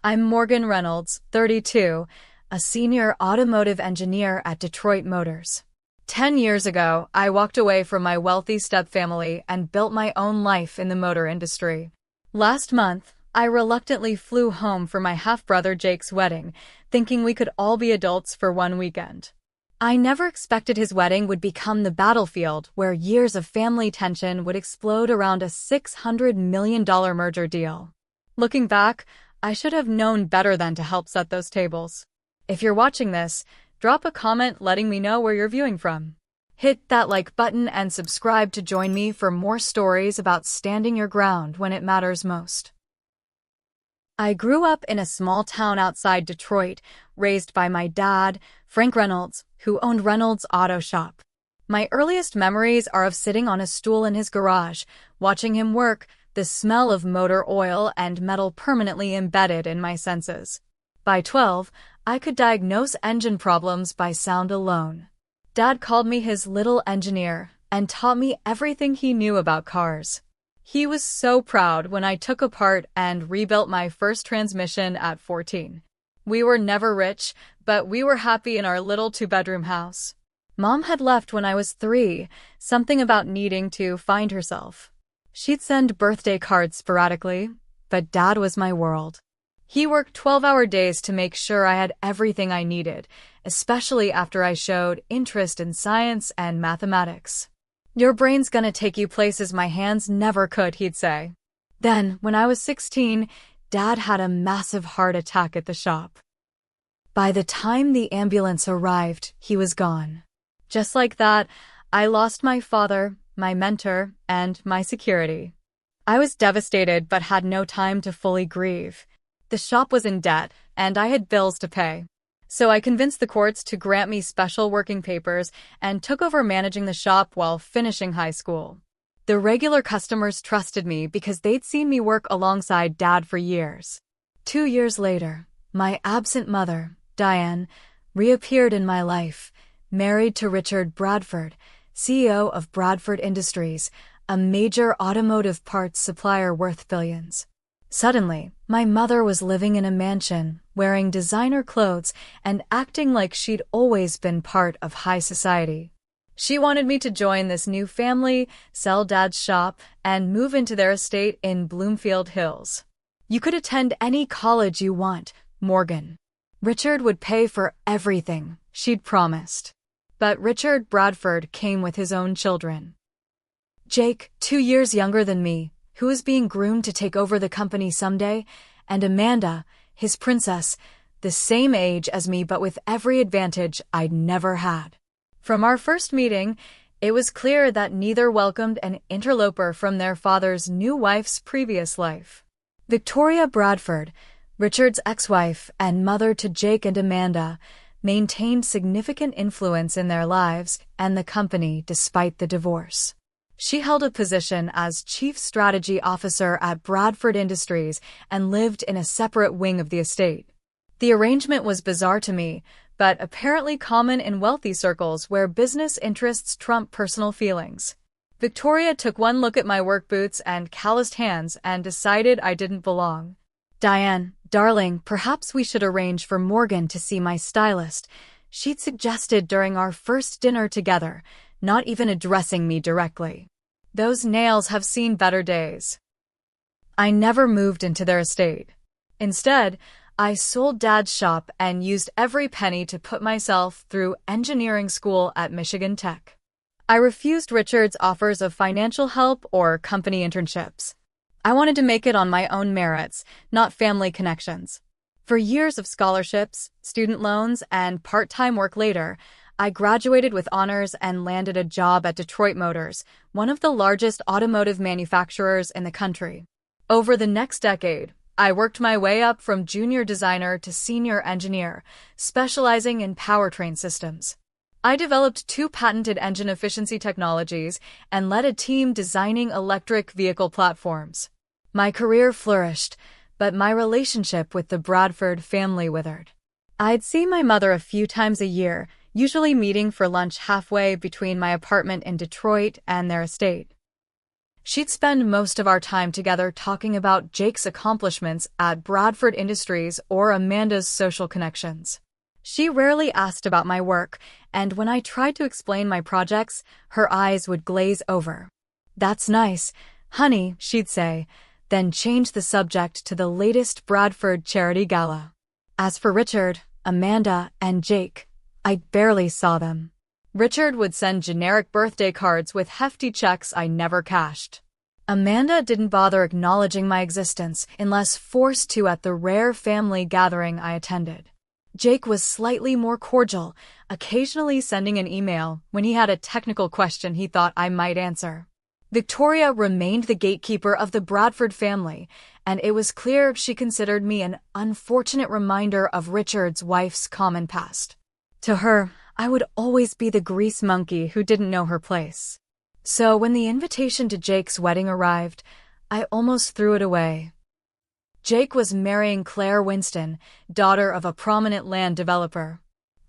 I'm Morgan Reynolds, 32, a senior automotive engineer at Detroit Motors. 10 years ago, I walked away from my wealthy stepfamily and built my own life in the motor industry. Last month, I reluctantly flew home for my half-brother Jake's wedding, thinking we could all be adults for one weekend. I never expected his wedding would become the battlefield where years of family tension would explode around a $600 million merger deal. Looking back, I should have known better than to help set those tables. If you're watching this, drop a comment letting me know where you're viewing from. Hit that like button and subscribe to join me for more stories about standing your ground when it matters most. I grew up in a small town outside Detroit, raised by my dad, Frank Reynolds, who owned Reynolds Auto Shop. My earliest memories are of sitting on a stool in his garage, watching him work, the smell of motor oil and metal permanently embedded in my senses. By 12, I could diagnose engine problems by sound alone. Dad called me his little engineer and taught me everything he knew about cars. He was so proud when I took apart and rebuilt my first transmission at 14. We were never rich, but we were happy in our little two-bedroom house. Mom had left when I was 3, something about needing to find herself. She'd send birthday cards sporadically, but Dad was my world. He worked 12-hour days to make sure I had everything I needed, especially after I showed interest in science and mathematics. "Your brain's gonna take you places my hands never could," he'd say. Then, when I was 16, Dad had a massive heart attack at the shop. By the time the ambulance arrived, he was gone. Just like that, I lost my father, my mentor, and my security. I was devastated but had no time to fully grieve. The shop was in debt, and I had bills to pay. So I convinced the courts to grant me special working papers and took over managing the shop while finishing high school. The regular customers trusted me because they'd seen me work alongside Dad for years. 2 years later, my absent mother, Diane, reappeared in my life, married to Richard Bradford, CEO of Bradford Industries, a major automotive parts supplier worth billions. Suddenly, my mother was living in a mansion, wearing designer clothes and acting like she'd always been part of high society. She wanted me to join this new family, sell Dad's shop, and move into their estate in Bloomfield Hills. "You could attend any college you want, Morgan. Richard would pay for everything," she'd promised. But Richard Bradford came with his own children. Jake, 2 years younger than me, who was being groomed to take over the company someday, and Amanda, his princess, the same age as me but with every advantage I'd never had. From our first meeting, it was clear that neither welcomed an interloper from their father's new wife's previous life. Victoria Bradford, Richard's ex-wife and mother to Jake and Amanda, maintained significant influence in their lives and the company despite the divorce. She held a position as Chief Strategy Officer at Bradford Industries and lived in a separate wing of the estate. The arrangement was bizarre to me, but apparently common in wealthy circles where business interests trump personal feelings. Victoria took one look at my work boots and calloused hands and decided I didn't belong. "Diane, darling, perhaps we should arrange for Morgan to see my stylist," she'd suggested during our first dinner together, not even addressing me directly. "Those nails have seen better days." I never moved into their estate. Instead, I sold Dad's shop and used every penny to put myself through engineering school at Michigan Tech. I refused Richard's offers of financial help or company internships. I wanted to make it on my own merits, not family connections. For years of scholarships, student loans, and part-time work later, I graduated with honors and landed a job at Detroit Motors, one of the largest automotive manufacturers in the country. Over the next decade, I worked my way up from junior designer to senior engineer, specializing in powertrain systems. I developed 2 patented engine efficiency technologies and led a team designing electric vehicle platforms. My career flourished, but my relationship with the Bradford family withered. I'd see my mother a few times a year, usually meeting for lunch halfway between my apartment in Detroit and their estate. She'd spend most of our time together talking about Jake's accomplishments at Bradford Industries or Amanda's social connections. She rarely asked about my work, and when I tried to explain my projects, her eyes would glaze over. "That's nice, honey," she'd say, then change the subject to the latest Bradford charity gala. As for Richard, Amanda, and Jake, I barely saw them. Richard would send generic birthday cards with hefty checks I never cashed. Amanda didn't bother acknowledging my existence unless forced to at the rare family gathering I attended. Jake was slightly more cordial, occasionally sending an email when he had a technical question he thought I might answer. Victoria remained the gatekeeper of the Bradford family, and it was clear she considered me an unfortunate reminder of Richard's wife's common past. To her, I would always be the grease monkey who didn't know her place. So when the invitation to Jake's wedding arrived, I almost threw it away. Jake was marrying Claire Winston, daughter of a prominent land developer.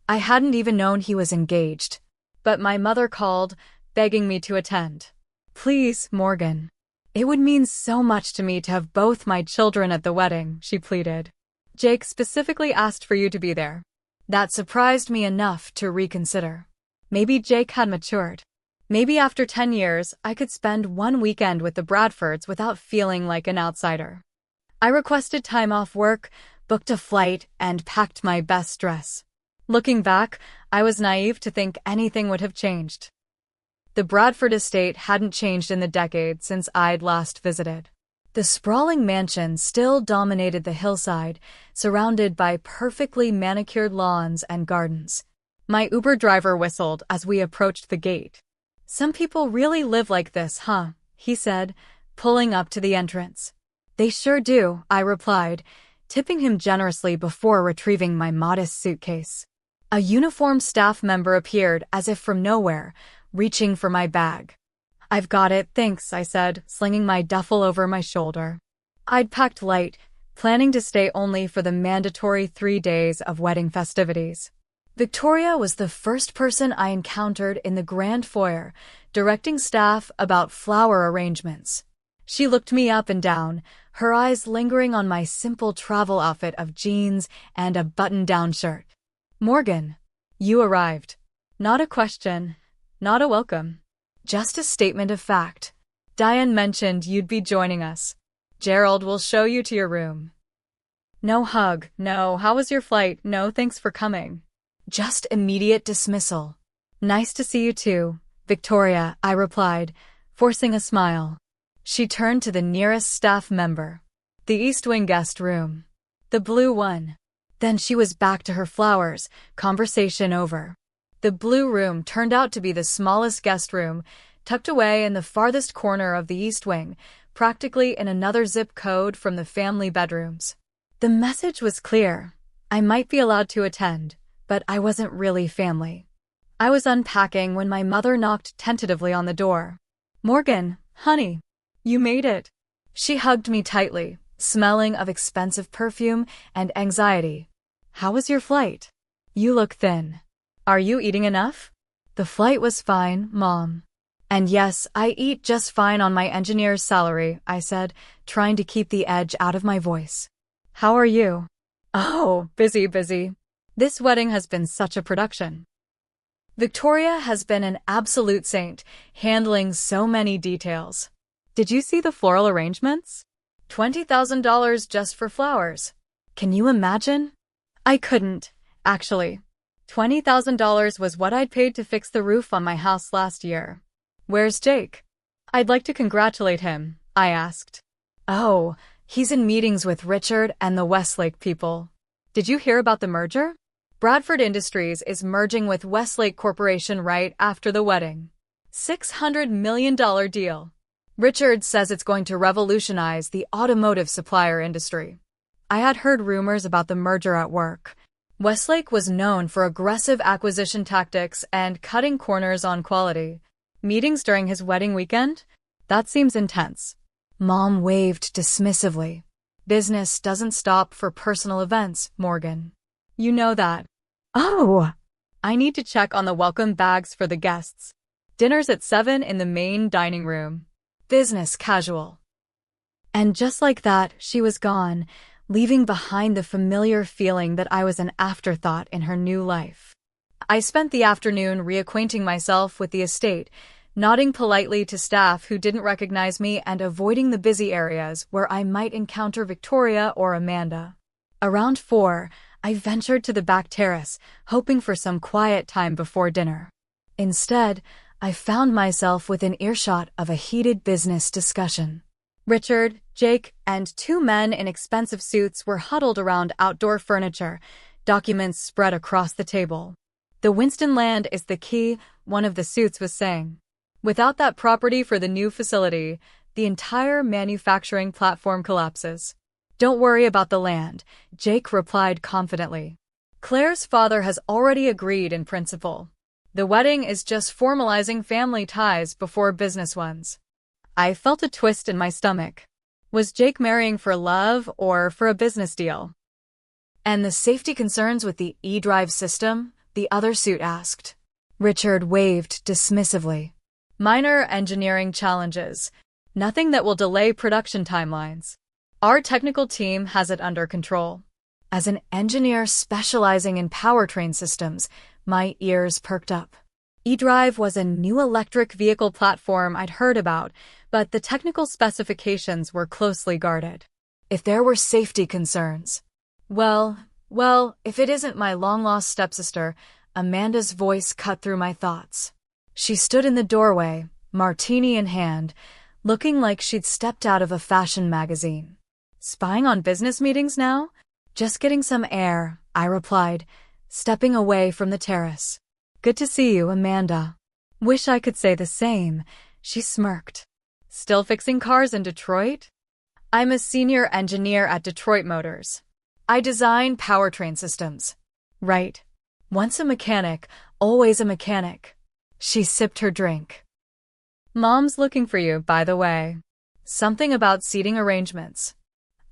I hadn't even known he was engaged, but my mother called, begging me to attend. "Please, Morgan. It would mean so much to me to have both my children at the wedding," she pleaded. "Jake specifically asked for you to be there." That surprised me enough to reconsider. Maybe Jake had matured. Maybe after 10 years, I could spend one weekend with the Bradfords without feeling like an outsider. I requested time off work, booked a flight, and packed my best dress. Looking back, I was naive to think anything would have changed. The Bradford estate hadn't changed in the decade since I'd last visited. The sprawling mansion still dominated the hillside, surrounded by perfectly manicured lawns and gardens. My Uber driver whistled as we approached the gate. "Some people really live like this, huh?" he said, pulling up to the entrance. "They sure do," I replied, tipping him generously before retrieving my modest suitcase. A uniformed staff member appeared as if from nowhere, reaching for my bag. "I've got it, thanks," I said, slinging my duffel over my shoulder. I'd packed light, planning to stay only for the mandatory 3 days of wedding festivities. Victoria was the first person I encountered in the grand foyer, directing staff about flower arrangements. She looked me up and down, her eyes lingering on my simple travel outfit of jeans and a button-down shirt. "Morgan, you arrived." Not a question, not a welcome. Just a statement of fact. "Diane mentioned you'd be joining us. Gerald will show you to your room." No hug, no "how was your flight?" no "thanks for coming." Just immediate dismissal. "Nice to see you too, Victoria," I replied, forcing a smile. She turned to the nearest staff member. "The East Wing guest room. The blue one." Then she was back to her flowers, conversation over. The blue room turned out to be the smallest guest room, tucked away in the farthest corner of the East Wing, practically in another zip code from the family bedrooms. The message was clear. I might be allowed to attend, but I wasn't really family. I was unpacking when my mother knocked tentatively on the door. "Morgan, honey, you made it." She hugged me tightly, smelling of expensive perfume and anxiety. "How was your flight? You look thin. Are you eating enough?" "The flight was fine, Mom. And yes, I eat just fine on my engineer's salary," I said, trying to keep the edge out of my voice. "How are you?" "Oh, busy. This wedding has been such a production." Victoria has been an absolute saint, handling so many details. "Did you see the floral arrangements? $20,000 just for flowers. Can you imagine?" I couldn't, actually. $20,000 was what I'd paid to fix the roof on my house last year. "Where's Jake?" "I'd like to congratulate him," I asked. "Oh, he's in meetings with Richard and the Westlake people. Did you hear about the merger? Bradford Industries is merging with Westlake Corporation right after the wedding. $600 million deal. Richard says it's going to revolutionize the automotive supplier industry." I had heard rumors about the merger at work. Westlake was known for aggressive acquisition tactics and cutting corners on quality. Meetings during his wedding weekend? That seems intense. Mom waved dismissively. "Business doesn't stop for personal events, Morgan. You know that." "Oh!" "I need to check on the welcome bags for the guests. Dinner's at 7 in the main dining room." business casual. And just like that, she was gone, leaving behind the familiar feeling that I was an afterthought in her new life. I spent the afternoon reacquainting myself with the estate, nodding politely to staff who didn't recognize me and avoiding the busy areas where I might encounter Victoria or Amanda. Around 4, I ventured to the back terrace, hoping for some quiet time before dinner. Instead, I found myself within earshot of a heated business discussion. Richard, Jake, and 2 men in expensive suits were huddled around outdoor furniture, documents spread across the table. "The Winston land is the key," one of the suits was saying. "Without that property for the new facility, the entire manufacturing platform collapses." "Don't worry about the land," Jake replied confidently. "Claire's father has already agreed in principle. The wedding is just formalizing family ties before business ones." I felt a twist in my stomach. Was Jake marrying for love or for a business deal? "And the safety concerns with the e-drive system?" the other suit asked. Richard waved dismissively. "Minor engineering challenges. Nothing that will delay production timelines. Our technical team has it under control." As an engineer specializing in powertrain systems, my ears perked up. E-Drive was a new electric vehicle platform I'd heard about, but the technical specifications were closely guarded. If there were safety concerns... Well, if it isn't my long-lost stepsister, Amanda's voice cut through my thoughts. She stood in the doorway, martini in hand, looking like she'd stepped out of a fashion magazine. "Spying on business meetings now?" "Just getting some air," I replied, stepping away from the terrace. "Good to see you, Amanda." "Wish I could say the same," she smirked. "Still fixing cars in Detroit?" "I'm a senior engineer at Detroit Motors. I design powertrain systems." "Right. Once a mechanic, always a mechanic." She sipped her drink. "Mom's looking for you, by the way. Something about seating arrangements."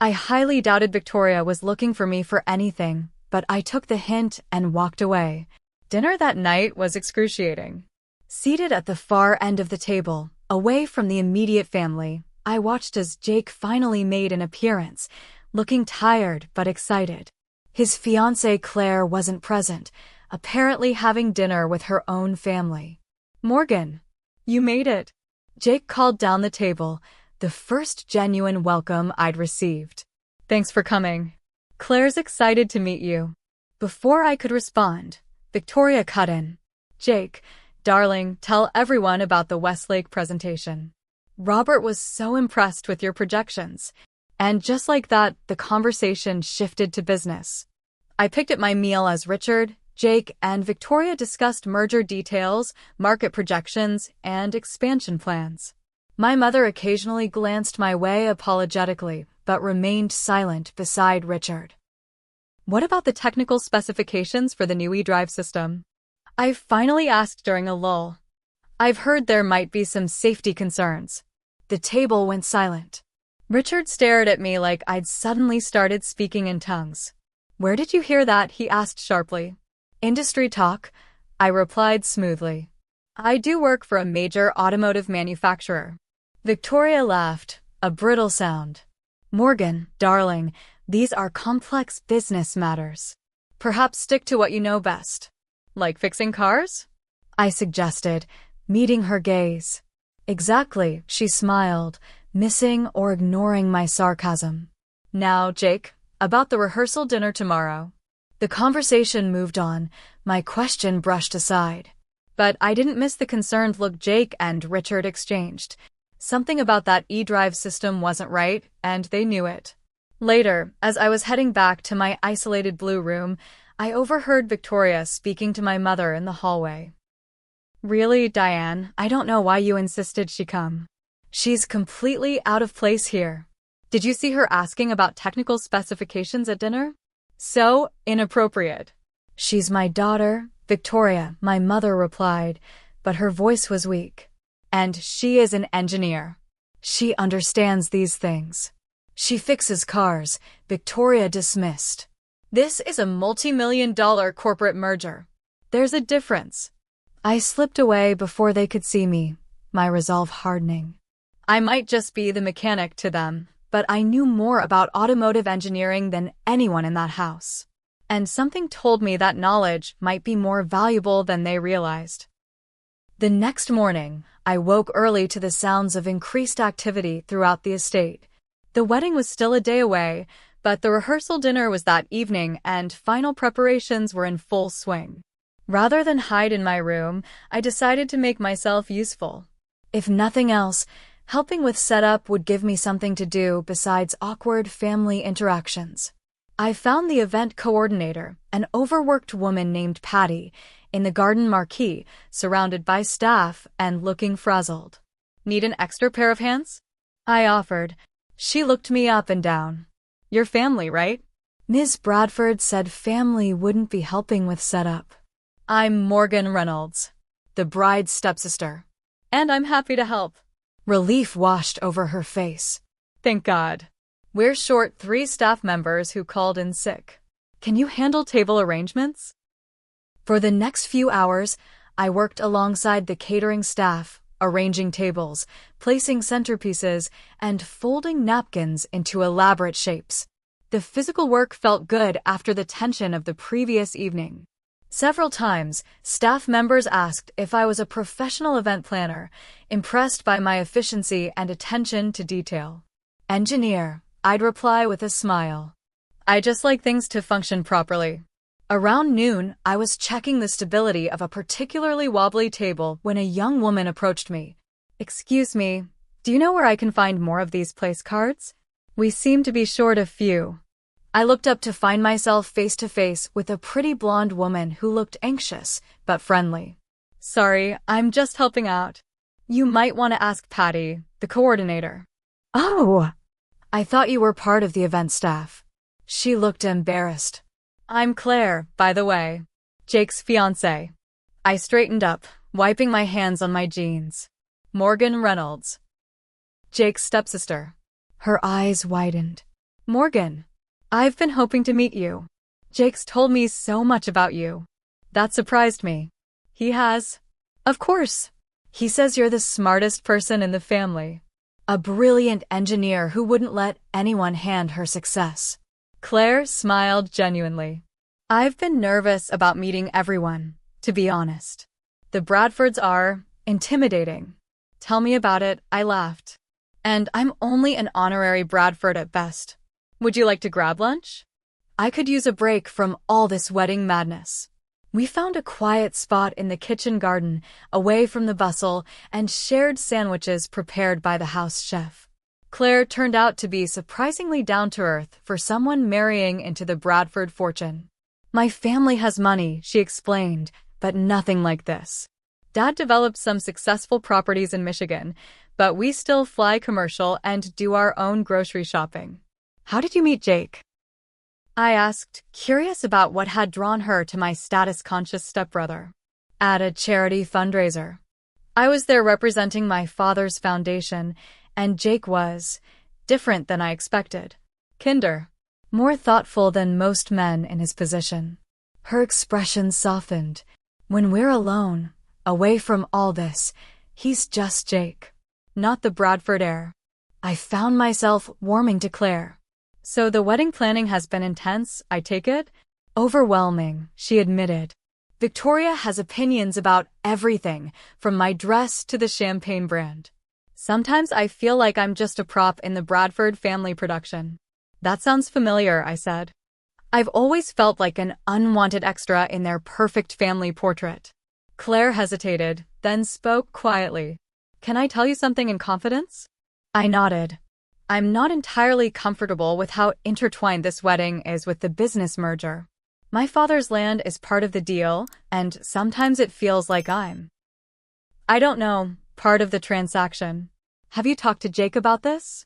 I highly doubted Victoria was looking for me for anything, but I took the hint and walked away. Dinner that night was excruciating. Seated at the far end of the table, away from the immediate family, I watched as Jake finally made an appearance, looking tired but excited. His fiancée Claire wasn't present, apparently having dinner with her own family. "Morgan, you made it." Jake called down the table, the first genuine welcome I'd received. "Thanks for coming. Claire's excited to meet you." Before I could respond, Victoria cut in. "Jake, darling, tell everyone about the Westlake presentation. Robert was so impressed with your projections." And just like that, the conversation shifted to business. I picked at my meal as Richard, Jake, and Victoria discussed merger details, market projections, and expansion plans. My mother occasionally glanced my way apologetically, but remained silent beside Richard. "What about the technical specifications for the new e-drive system?" I finally asked during a lull. "I've heard there might be some safety concerns." The table went silent. Richard stared at me like I'd suddenly started speaking in tongues. "Where did you hear that?" he asked sharply. "Industry talk," I replied smoothly. "I do work for a major automotive manufacturer." Victoria laughed, a brittle sound. "Morgan, darling, these are complex business matters. Perhaps stick to what you know best." "Like fixing cars?" I suggested, meeting her gaze. "Exactly," she smiled, missing or ignoring my sarcasm. "Now, Jake, about the rehearsal dinner tomorrow." The conversation moved on, my question brushed aside. But I didn't miss the concerned look Jake and Richard exchanged. Something about that e-drive system wasn't right, and they knew it. Later, as I was heading back to my isolated blue room, I overheard Victoria speaking to my mother in the hallway. "Really, Diane, I don't know why you insisted she come. She's completely out of place here. Did you see her asking about technical specifications at dinner? So inappropriate." "She's my daughter, Victoria," my mother replied, but her voice was weak. "And she is an engineer. She understands these things. She fixes cars," Victoria dismissed. "This is a multi-million-dollar corporate merger. There's a difference." I slipped away before they could see me, my resolve hardening. I might just be the mechanic to them, but I knew more about automotive engineering than anyone in that house. And something told me that knowledge might be more valuable than they realized. The next morning, I woke early to the sounds of increased activity throughout the estate. The wedding was still a day away, but the rehearsal dinner was that evening and final preparations were in full swing. Rather than hide in my room, I decided to make myself useful. If nothing else, helping with setup would give me something to do besides awkward family interactions. I found the event coordinator, an overworked woman named Patty, in the garden marquee, surrounded by staff and looking frazzled. Need an extra pair of hands? I offered. She looked me up and down. Your family, right? Ms. Bradford said family wouldn't be helping with setup. I'm Morgan Reynolds, the bride's stepsister, and I'm happy to help. Relief washed over her face. Thank God. We're short 3 staff members who called in sick. Can you handle table arrangements? For the next few hours, I worked alongside the catering staff, arranging tables, placing centerpieces, and folding napkins into elaborate shapes. The physical work felt good after the tension of the previous evening. Several times, staff members asked if I was a professional event planner, impressed by my efficiency and attention to detail. Engineer, I'd reply with a smile. I just like things to function properly. Around noon, I was checking the stability of a particularly wobbly table when a young woman approached me. Excuse me, do you know where I can find more of these place cards? We seem to be short a few. I looked up to find myself face to face with a pretty blonde woman who looked anxious, but friendly. Sorry, I'm just helping out. You might want to ask Patty, the coordinator. Oh, I thought you were part of the event staff. She looked embarrassed. I'm Claire, by the way. Jake's fiancée. I straightened up, wiping my hands on my jeans. Morgan Reynolds. Jake's stepsister. Her eyes widened. Morgan. I've been hoping to meet you. Jake's told me so much about you. That surprised me. He has. Of course. He says you're the smartest person in the family. A brilliant engineer who wouldn't let anyone hand her success. Claire smiled genuinely. I've been nervous about meeting everyone, to be honest. The Bradfords are intimidating. Tell me about it, I laughed. And I'm only an honorary Bradford at best. Would you like to grab lunch? I could use a break from all this wedding madness. We found a quiet spot in the kitchen garden, away from the bustle, and shared sandwiches prepared by the house chef. Claire turned out to be surprisingly down-to-earth for someone marrying into the Bradford fortune. My family has money, she explained, but nothing like this. Dad developed some successful properties in Michigan, but we still fly commercial and do our own grocery shopping. How did you meet Jake? I asked, curious about what had drawn her to my status-conscious stepbrother. At a charity fundraiser. I was there representing my father's foundation, and Jake was different than I expected. Kinder. More thoughtful than most men in his position. Her expression softened. When we're alone, away from all this, he's just Jake. Not the Bradford heir. I found myself warming to Claire. So the wedding planning has been intense, I take it? Overwhelming, she admitted. Victoria has opinions about everything, from my dress to the champagne brand. Sometimes I feel like I'm just a prop in the Bradford family production. That sounds familiar, I said. I've always felt like an unwanted extra in their perfect family portrait. Claire hesitated, then spoke quietly. Can I tell you something in confidence? I nodded. I'm not entirely comfortable with how intertwined this wedding is with the business merger. My father's land is part of the deal, and sometimes it feels like I don't know, part of the transaction. Have you talked to Jake about this?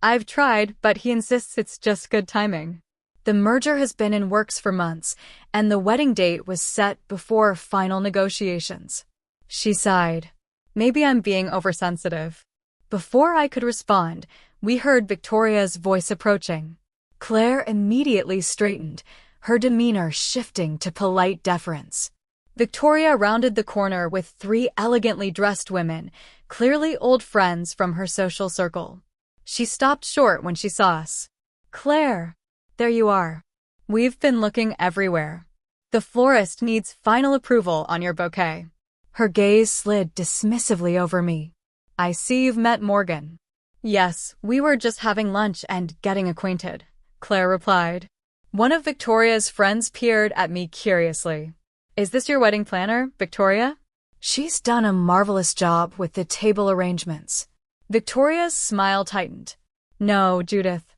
I've tried, but he insists it's just good timing. The merger has been in works for months, and the wedding date was set before final negotiations. She sighed. Maybe I'm being oversensitive. Before I could respond, we heard Victoria's voice approaching. Claire immediately straightened, her demeanor shifting to polite deference. Victoria rounded the corner with 3 elegantly dressed women, clearly old friends from her social circle. She stopped short when she saw us. "Claire, there you are. We've been looking everywhere. The florist needs final approval on your bouquet." Her gaze slid dismissively over me. "I see you've met Morgan." "Yes, we were just having lunch and getting acquainted," Claire replied. One of Victoria's friends peered at me curiously. "Is this your wedding planner, Victoria?" "She's done a marvelous job with the table arrangements." Victoria's smile tightened. "No, Judith.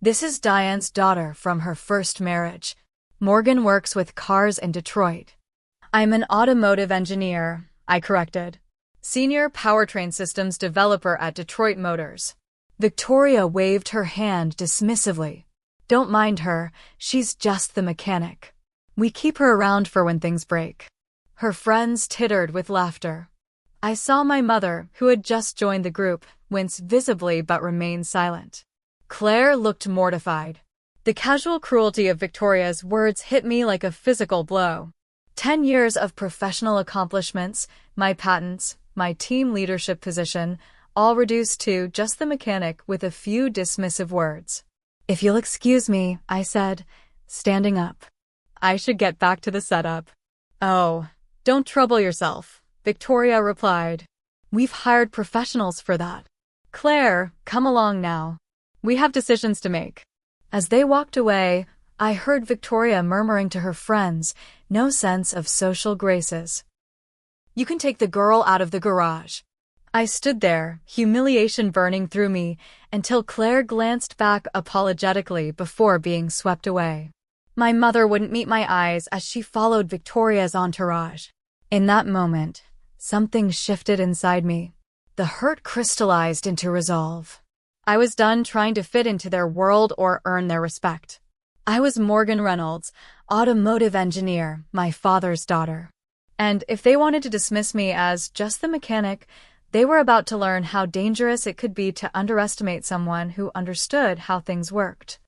This is Diane's daughter from her first marriage. Morgan works with cars in Detroit." "I'm an automotive engineer," I corrected. "Senior powertrain systems developer at Detroit Motors." Victoria waved her hand dismissively. "Don't mind her, she's just the mechanic. We keep her around for when things break." Her friends tittered with laughter. I saw my mother, who had just joined the group, wince visibly but remain silent. Claire looked mortified. The casual cruelty of Victoria's words hit me like a physical blow. 10 years of professional accomplishments, my patents, my team leadership position, all reduced to just the mechanic with a few dismissive words. "If you'll excuse me," I said, standing up. "I should get back to the setup." "Oh, don't trouble yourself," Victoria replied. "We've hired professionals for that." "Claire, come along now. We have decisions to make." As they walked away, I heard Victoria murmuring to her friends, no sense of social graces. "You can take the girl out of the garage." I stood there, humiliation burning through me, until Claire glanced back apologetically before being swept away. My mother wouldn't meet my eyes as she followed Victoria's entourage. In that moment, something shifted inside me. The hurt crystallized into resolve. I was done trying to fit into their world or earn their respect. I was Morgan Reynolds, automotive engineer, my father's daughter. And if they wanted to dismiss me as just the mechanic, they were about to learn how dangerous it could be to underestimate someone who understood how things worked.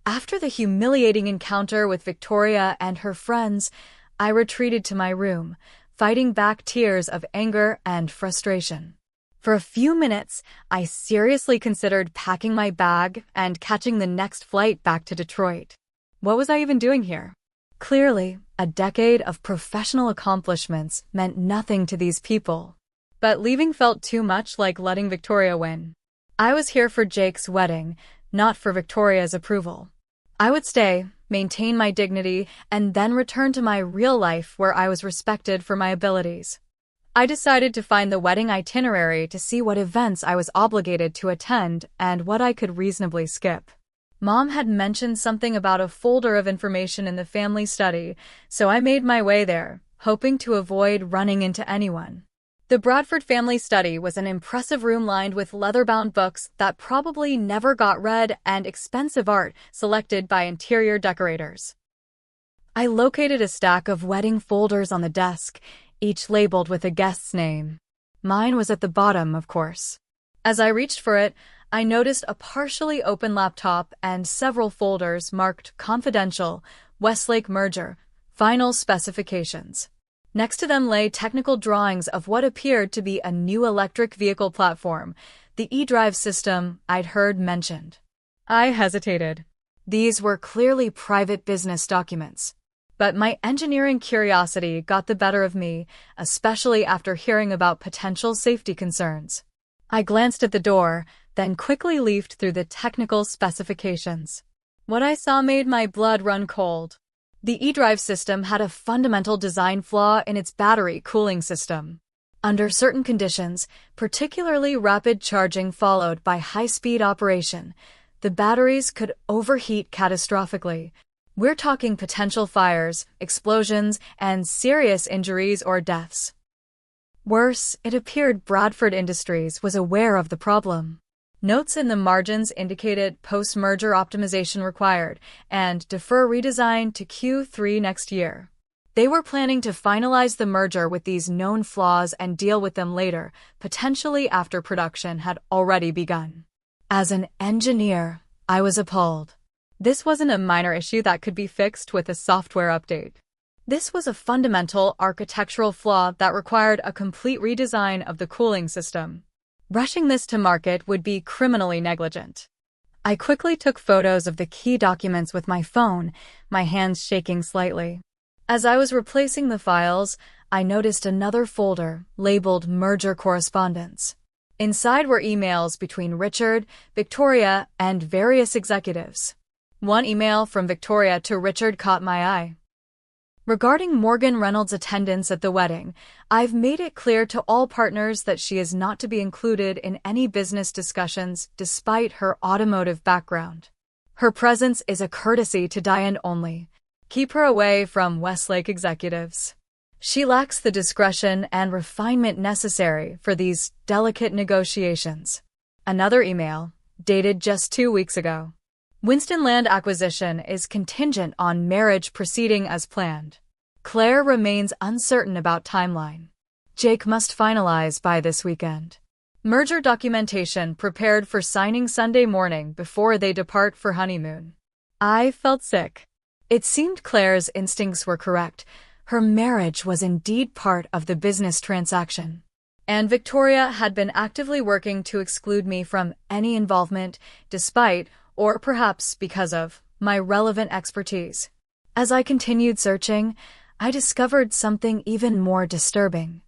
After the humiliating encounter with Victoria and her friends, I retreated to my room, fighting back tears of anger and frustration. For a few minutes, I seriously considered packing my bag and catching the next flight back to Detroit. What was I even doing here? Clearly, a decade of professional accomplishments meant nothing to these people. But leaving felt too much like letting Victoria win. I was here for Jake's wedding, not for Victoria's approval. I would stay, maintain my dignity, and then return to my real life where I was respected for my abilities. I decided to find the wedding itinerary to see what events I was obligated to attend and what I could reasonably skip. Mom had mentioned something about a folder of information in the family study, so I made my way there, hoping to avoid running into anyone. The Bradford family study was an impressive room lined with leather-bound books that probably never got read and expensive art selected by interior decorators. I located a stack of wedding folders on the desk, each labeled with a guest's name. Mine was at the bottom, of course. As I reached for it, I noticed a partially open laptop and several folders marked Confidential, Westlake Merger, Final Specifications. Next to them lay technical drawings of what appeared to be a new electric vehicle platform, the eDrive system I'd heard mentioned. I hesitated. These were clearly private business documents. But my engineering curiosity got the better of me, especially after hearing about potential safety concerns. I glanced at the door, then quickly leafed through the technical specifications. What I saw made my blood run cold. The eDrive system had a fundamental design flaw in its battery cooling system. Under certain conditions, particularly rapid charging followed by high-speed operation, the batteries could overheat catastrophically. We're talking potential fires, explosions, and serious injuries or deaths. Worse, it appeared Bradford Industries was aware of the problem. Notes in the margins indicated post-merger optimization required and defer redesign to Q3 next year. They were planning to finalize the merger with these known flaws and deal with them later, potentially after production had already begun. As an engineer, I was appalled. This wasn't a minor issue that could be fixed with a software update. This was a fundamental architectural flaw that required a complete redesign of the cooling system. Rushing this to market would be criminally negligent. I quickly took photos of the key documents with my phone, my hands shaking slightly. As I was replacing the files, I noticed another folder labeled Merger Correspondence. Inside were emails between Richard, Victoria, and various executives. One email from Victoria to Richard caught my eye. Regarding Morgan Reynolds' attendance at the wedding, I've made it clear to all partners that she is not to be included in any business discussions despite her automotive background. Her presence is a courtesy to Diane only. Keep her away from Westlake executives. She lacks the discretion and refinement necessary for these delicate negotiations. Another email, dated just 2 weeks ago. Winston land acquisition is contingent on marriage proceeding as planned. Claire remains uncertain about timeline. Jake must finalize by this weekend. Merger documentation prepared for signing Sunday morning before they depart for honeymoon. I felt sick. It seemed Claire's instincts were correct. Her marriage was indeed part of the business transaction. And Victoria had been actively working to exclude me from any involvement, despite, or perhaps because of, my relevant expertise. As I continued searching, I discovered something even more disturbing.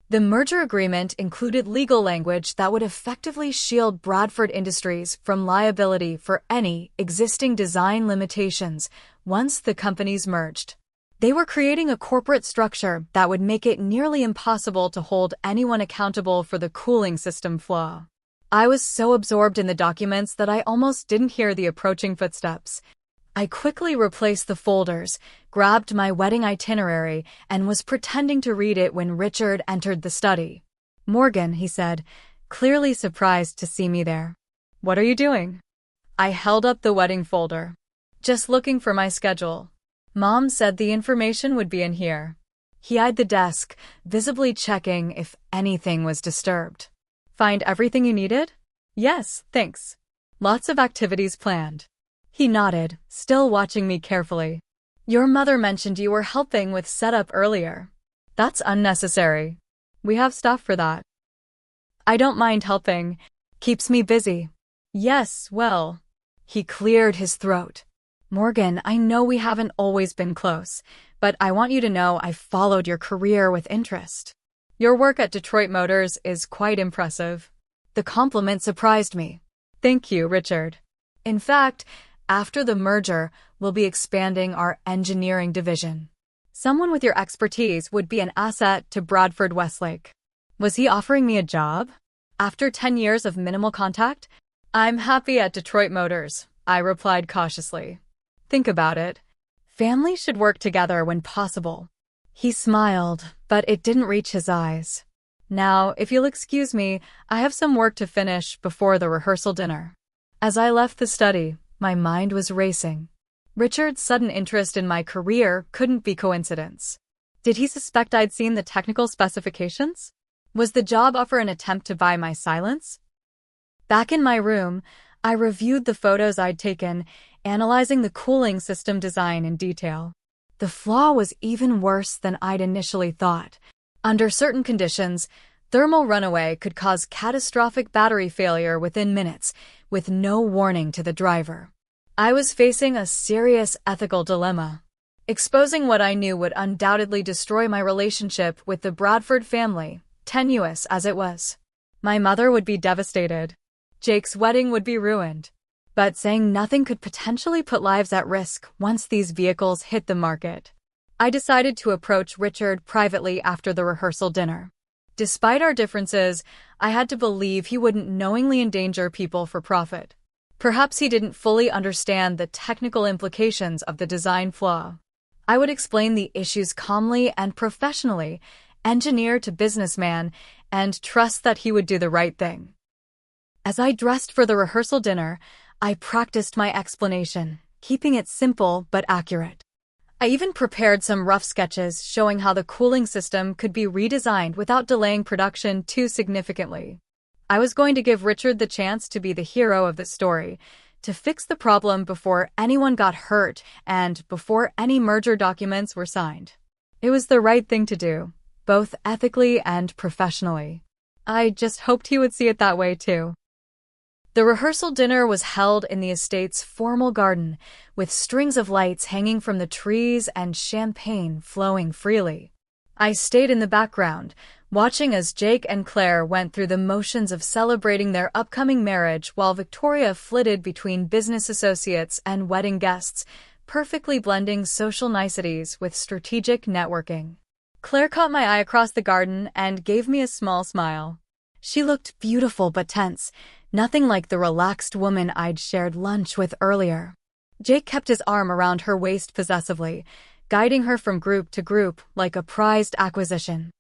The merger agreement included legal language that would effectively shield Bradford Industries from liability for any existing design limitations once the companies merged. They were creating a corporate structure that would make it nearly impossible to hold anyone accountable for the cooling system flaw. I was so absorbed in the documents that I almost didn't hear the approaching footsteps. I quickly replaced the folders, grabbed my wedding itinerary, and was pretending to read it when Richard entered the study. "Morgan," he said, clearly surprised to see me there. "What are you doing?" I held up the wedding folder. "Just looking for my schedule. Mom said the information would be in here." He eyed the desk, visibly checking if anything was disturbed. "Find everything you needed?" "Yes, thanks. Lots of activities planned." He nodded, still watching me carefully. "Your mother mentioned you were helping with setup earlier." "That's unnecessary. We have staff for that." "I don't mind helping. Keeps me busy." "Yes, well." He cleared his throat. "Morgan, I know we haven't always been close, but I want you to know I've followed your career with interest. Your work at Detroit Motors is quite impressive." The compliment surprised me. "Thank you, Richard. In fact, after the merger, we'll be expanding our engineering division. Someone with your expertise would be an asset to Bradford Westlake." Was he offering me a job? After 10 years of minimal contact? "I'm happy at Detroit Motors," I replied cautiously. "Think about it. Families should work together when possible." He smiled, but it didn't reach his eyes. "Now, if you'll excuse me, I have some work to finish before the rehearsal dinner." As I left the study, my mind was racing. Richard's sudden interest in my career couldn't be coincidence. Did he suspect I'd seen the technical specifications? Was the job offer an attempt to buy my silence? Back in my room, I reviewed the photos I'd taken, analyzing the cooling system design in detail. The flaw was even worse than I'd initially thought. Under certain conditions, thermal runaway could cause catastrophic battery failure within minutes, with no warning to the driver. I was facing a serious ethical dilemma. Exposing what I knew would undoubtedly destroy my relationship with the Bradford family, tenuous as it was. My mother would be devastated. Jake's wedding would be ruined. But saying nothing could potentially put lives at risk once these vehicles hit the market. I decided to approach Richard privately after the rehearsal dinner. Despite our differences, I had to believe he wouldn't knowingly endanger people for profit. Perhaps he didn't fully understand the technical implications of the design flaw. I would explain the issues calmly and professionally, engineer to businessman, and trust that he would do the right thing. As I dressed for the rehearsal dinner, I practiced my explanation, keeping it simple but accurate. I even prepared some rough sketches showing how the cooling system could be redesigned without delaying production too significantly. I was going to give Richard the chance to be the hero of the story, to fix the problem before anyone got hurt and before any merger documents were signed. It was the right thing to do, both ethically and professionally. I just hoped he would see it that way too. The rehearsal dinner was held in the estate's formal garden, with strings of lights hanging from the trees and champagne flowing freely. I stayed in the background, watching as Jake and Claire went through the motions of celebrating their upcoming marriage while Victoria flitted between business associates and wedding guests, perfectly blending social niceties with strategic networking. Claire caught my eye across the garden and gave me a small smile. She looked beautiful but tense, nothing like the relaxed woman I'd shared lunch with earlier. Jake kept his arm around her waist possessively, guiding her from group to group like a prized acquisition.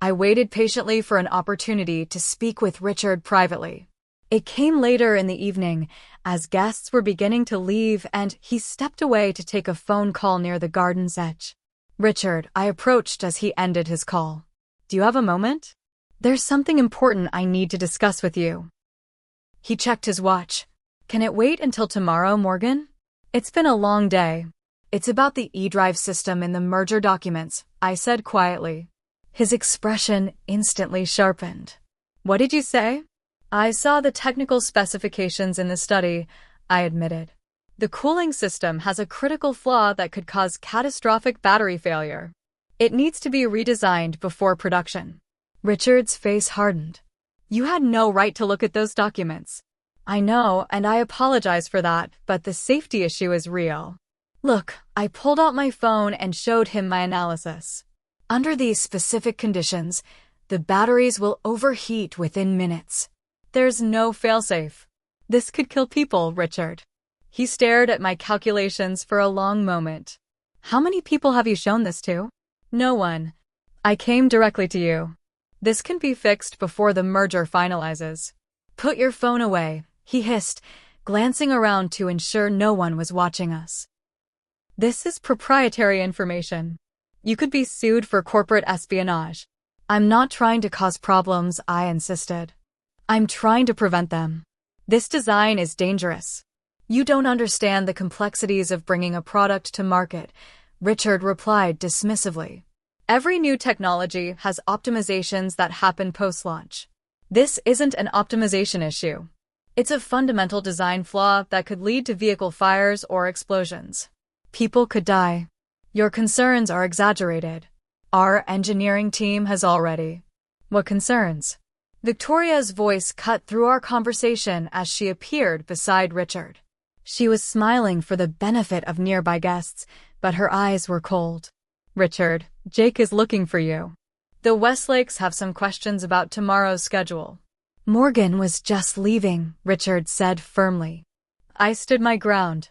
I waited patiently for an opportunity to speak with Richard privately. It came later in the evening, as guests were beginning to leave, and he stepped away to take a phone call near the garden's edge. "Richard," I approached as he ended his call. "Do you have a moment? There's something important I need to discuss with you." He checked his watch. "Can it wait until tomorrow, Morgan? It's been a long day." "It's about the e-drive system in the merger documents," I said quietly. His expression instantly sharpened. "What did you say?" "I saw the technical specifications in the study," I admitted. "The cooling system has a critical flaw that could cause catastrophic battery failure. It needs to be redesigned before production." Richard's face hardened. "You had no right to look at those documents." "I know, and I apologize for that, but the safety issue is real." "Look," I pulled out my phone and showed him my analysis. "Under these specific conditions, the batteries will overheat within minutes. There's no failsafe. This could kill people, Richard." He stared at my calculations for a long moment. "How many people have you shown this to?" "No one. I came directly to you. This can be fixed before the merger finalizes." "Put your phone away," he hissed, glancing around to ensure no one was watching us. "This is proprietary information. You could be sued for corporate espionage." "I'm not trying to cause problems," I insisted. "I'm trying to prevent them. This design is dangerous." "You don't understand the complexities of bringing a product to market," Richard replied dismissively. "Every new technology has optimizations that happen post-launch. This isn't an optimization issue. It's a fundamental design flaw that could lead to vehicle fires or explosions. People could die. Your concerns are exaggerated. Our engineering team has already—" "What concerns?" Victoria's voice cut through our conversation as she appeared beside Richard. She was smiling for the benefit of nearby guests, but her eyes were cold. "Richard, Jake is looking for you. The Westlakes have some questions about tomorrow's schedule." "Morgan was just leaving," Richard said firmly. I stood my ground.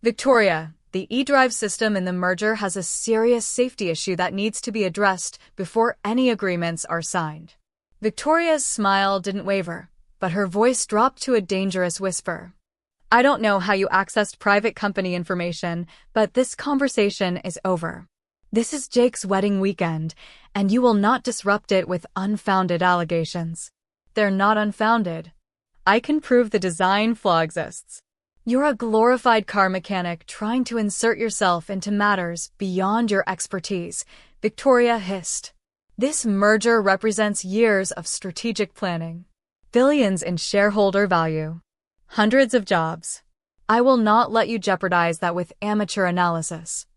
"Victoria, the e-drive system in the merger has a serious safety issue that needs to be addressed before any agreements are signed." Victoria's smile didn't waver, but her voice dropped to a dangerous whisper. "I don't know how you accessed private company information, but this conversation is over. This is Jake's wedding weekend, and you will not disrupt it with unfounded allegations." "They're not unfounded. I can prove the design flaw exists." "You're a glorified car mechanic trying to insert yourself into matters beyond your expertise," Victoria hissed. "This merger represents years of strategic planning, billions in shareholder value, hundreds of jobs. I will not let you jeopardize that with amateur analysis."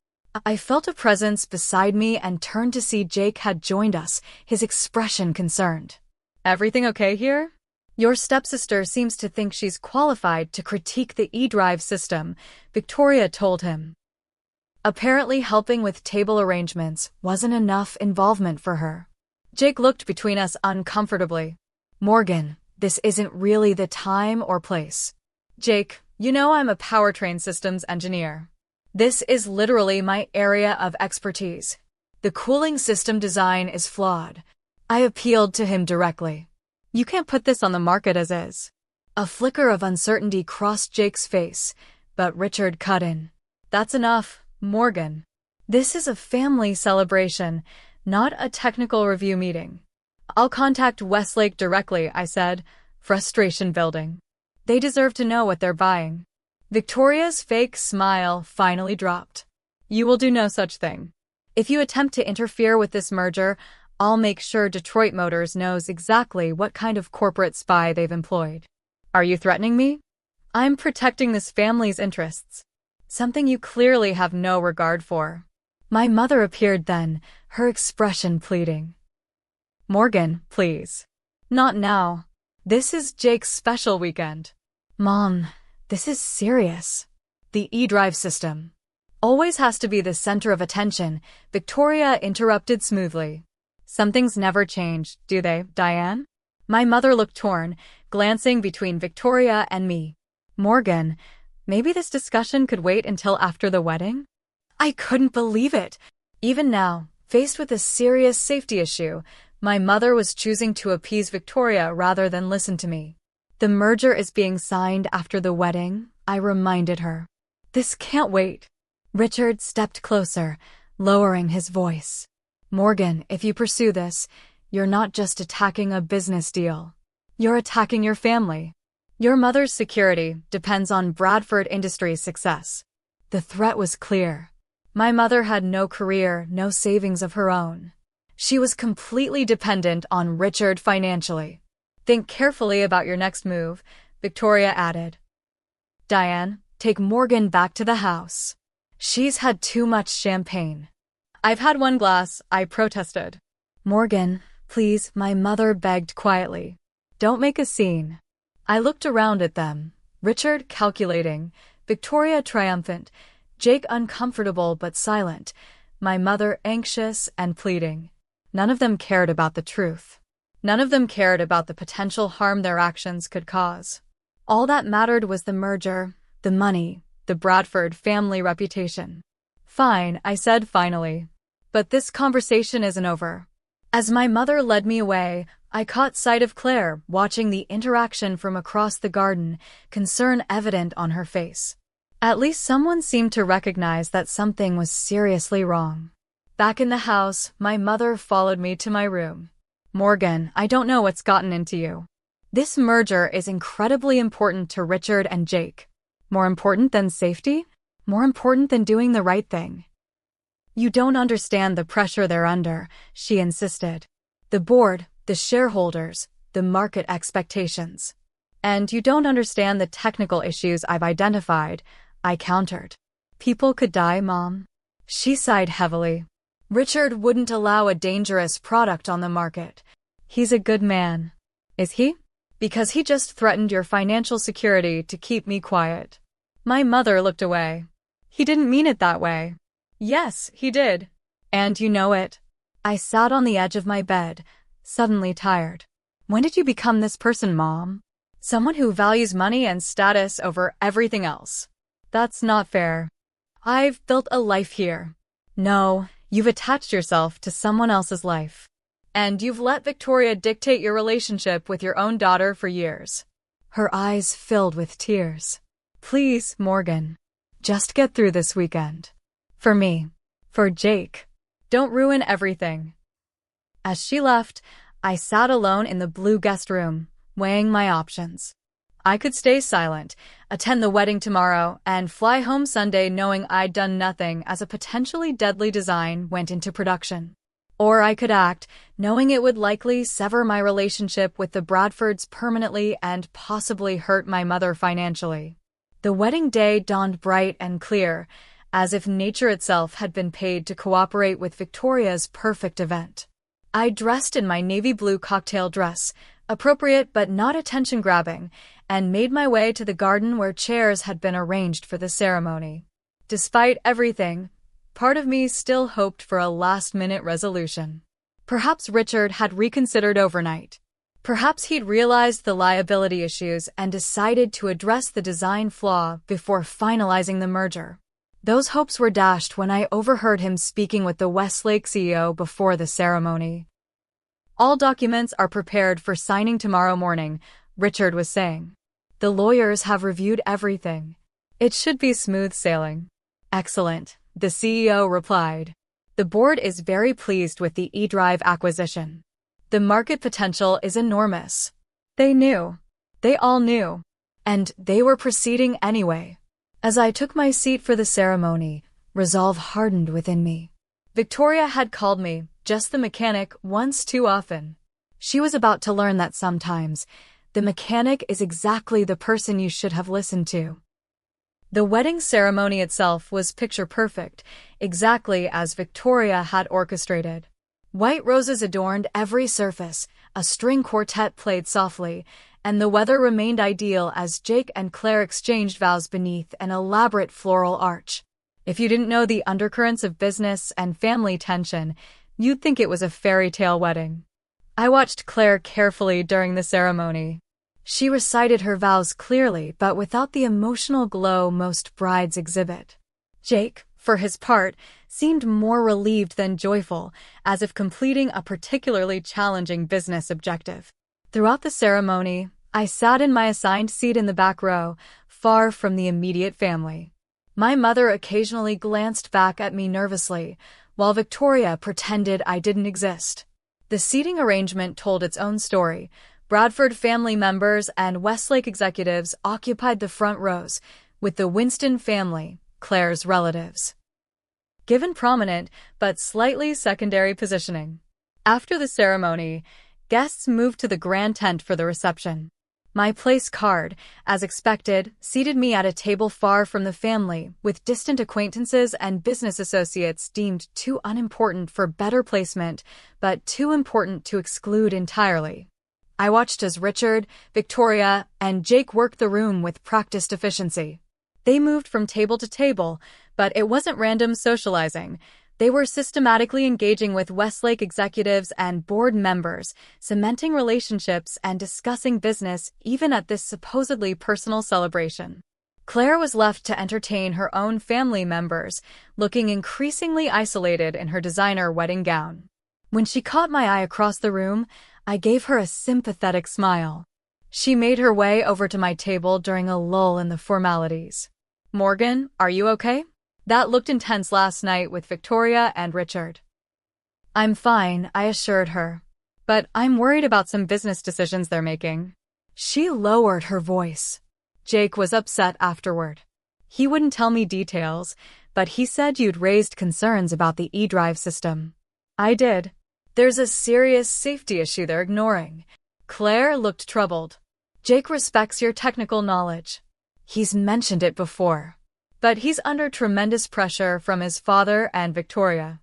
I felt a presence beside me and turned to see Jake had joined us, his expression concerned. "Everything okay here? Your stepsister seems to think she's qualified to critique the e-drive system," Victoria told him. Apparently helping with table arrangements wasn't enough involvement for her. Jake looked between us uncomfortably. "Morgan, this isn't really the time or place." "Jake, you know I'm a powertrain systems engineer. This is literally my area of expertise. The cooling system design is flawed." I appealed to him directly. "You can't put this on the market as is." A flicker of uncertainty crossed Jake's face, but Richard cut in. "That's enough, Morgan. This is a family celebration, not a technical review meeting." "I'll contact Westlake directly," I said, frustration building. They deserve to know what they're buying. Victoria's fake smile finally dropped. You will do no such thing. If you attempt to interfere with this merger, I'll make sure Detroit Motors knows exactly what kind of corporate spy they've employed. Are you threatening me? I'm protecting this family's interests. Something you clearly have no regard for. My mother appeared then, her expression pleading. Morgan, please. Not now. This is Jake's special weekend. Mom, this is serious. The e-drive system always has to be the center of attention, Victoria interrupted smoothly. Some things never change, do they, Diane? My mother looked torn, glancing between Victoria and me. Morgan, maybe this discussion could wait until after the wedding? I couldn't believe it. Even now, faced with a serious safety issue, my mother was choosing to appease Victoria rather than listen to me. The merger is being signed after the wedding, I reminded her. This can't wait. Richard stepped closer, lowering his voice. Morgan, if you pursue this, you're not just attacking a business deal. You're attacking your family. Your mother's security depends on Bradford Industries' success. The threat was clear. My mother had no career, no savings of her own. She was completely dependent on Richard financially. Think carefully about your next move, Victoria added. Diane, take Morgan back to the house. She's had too much champagne. I've had one glass, I protested. Morgan, please, my mother begged quietly. Don't make a scene. I looked around at them, Richard calculating, Victoria triumphant, Jake uncomfortable but silent, my mother anxious and pleading. None of them cared about the truth. None of them cared about the potential harm their actions could cause. All that mattered was the merger, the money, the Bradford family reputation. Fine, I said finally. But this conversation isn't over. As my mother led me away, I caught sight of Claire watching the interaction from across the garden, concern evident on her face. At least someone seemed to recognize that something was seriously wrong. Back in the house, my mother followed me to my room. Morgan, I don't know what's gotten into you. This merger is incredibly important to Richard and Jake. More important than safety? More important than doing the right thing. You don't understand the pressure they're under, she insisted. The board, the shareholders, the market expectations. And you don't understand the technical issues I've identified, I countered. People could die, Mom. She sighed heavily. Richard wouldn't allow a dangerous product on the market. He's a good man. Is he? Because he just threatened your financial security to keep me quiet. My mother looked away. He didn't mean it that way. Yes, he did. And you know it. I sat on the edge of my bed, suddenly tired. When did you become this person, Mom? Someone who values money and status over everything else. That's not fair. I've built a life here. No, you've attached yourself to someone else's life. And you've let Victoria dictate your relationship with your own daughter for years. Her eyes filled with tears. Please, Morgan. Just get through this weekend. For me. For Jake. Don't ruin everything. As she left, I sat alone in the blue guest room, weighing my options. I could stay silent, attend the wedding tomorrow, and fly home Sunday knowing I'd done nothing as a potentially deadly design went into production. Or I could act, knowing it would likely sever my relationship with the Bradfords permanently and possibly hurt my mother financially. The wedding day dawned bright and clear, as if nature itself had been paid to cooperate with Victoria's perfect event. I dressed in my navy blue cocktail dress, appropriate but not attention-grabbing, and made my way to the garden where chairs had been arranged for the ceremony. Despite everything, part of me still hoped for a last-minute resolution. Perhaps Richard had reconsidered overnight. Perhaps he'd realized the liability issues and decided to address the design flaw before finalizing the merger. Those hopes were dashed when I overheard him speaking with the Westlake CEO before the ceremony. All documents are prepared for signing tomorrow morning, Richard was saying. The lawyers have reviewed everything. It should be smooth sailing. Excellent, the CEO replied. The board is very pleased with the eDrive acquisition. The market potential is enormous. They knew. They all knew. And they were proceeding anyway. As I took my seat for the ceremony, resolve hardened within me. Victoria had called me just the mechanic once too often. She was about to learn that sometimes the mechanic is exactly the person you should have listened to. The wedding ceremony itself was picture perfect, exactly as Victoria had orchestrated. White roses adorned every surface, a string quartet played softly, and the weather remained ideal as Jake and Claire exchanged vows beneath an elaborate floral arch. If you didn't know the undercurrents of business and family tension, you'd think it was a fairy tale wedding. I watched Claire carefully during the ceremony. She recited her vows clearly but without the emotional glow most brides exhibit. Jake, for his part, seemed more relieved than joyful, as if completing a particularly challenging business objective. Throughout the ceremony, I sat in my assigned seat in the back row, far from the immediate family. My mother occasionally glanced back at me nervously, while Victoria pretended I didn't exist. The seating arrangement told its own story. Bradford family members and Westlake executives occupied the front rows, with the Winston family, Claire's relatives, given prominent but slightly secondary positioning. After the ceremony, guests moved to the grand tent for the reception. My place card, as expected, seated me at a table far from the family, with distant acquaintances and business associates deemed too unimportant for better placement, but too important to exclude entirely. I watched as Richard, Victoria, and Jake worked the room with practiced efficiency. They moved from table to table, but it wasn't random socializing. They were systematically engaging with Westlake executives and board members, cementing relationships and discussing business even at this supposedly personal celebration. Claire was left to entertain her own family members, looking increasingly isolated in her designer wedding gown. When she caught my eye across the room, I gave her a sympathetic smile. She made her way over to my table during a lull in the formalities. "Morgan, are you okay? That looked intense last night with Victoria and Richard." "I'm fine," I assured her. "But I'm worried about some business decisions they're making." She lowered her voice. Jake was upset afterward. He wouldn't tell me details, but he said you'd raised concerns about the e-drive system. I did. There's a serious safety issue they're ignoring. Claire looked troubled. Jake respects your technical knowledge. He's mentioned it before. But he's under tremendous pressure from his father and Victoria.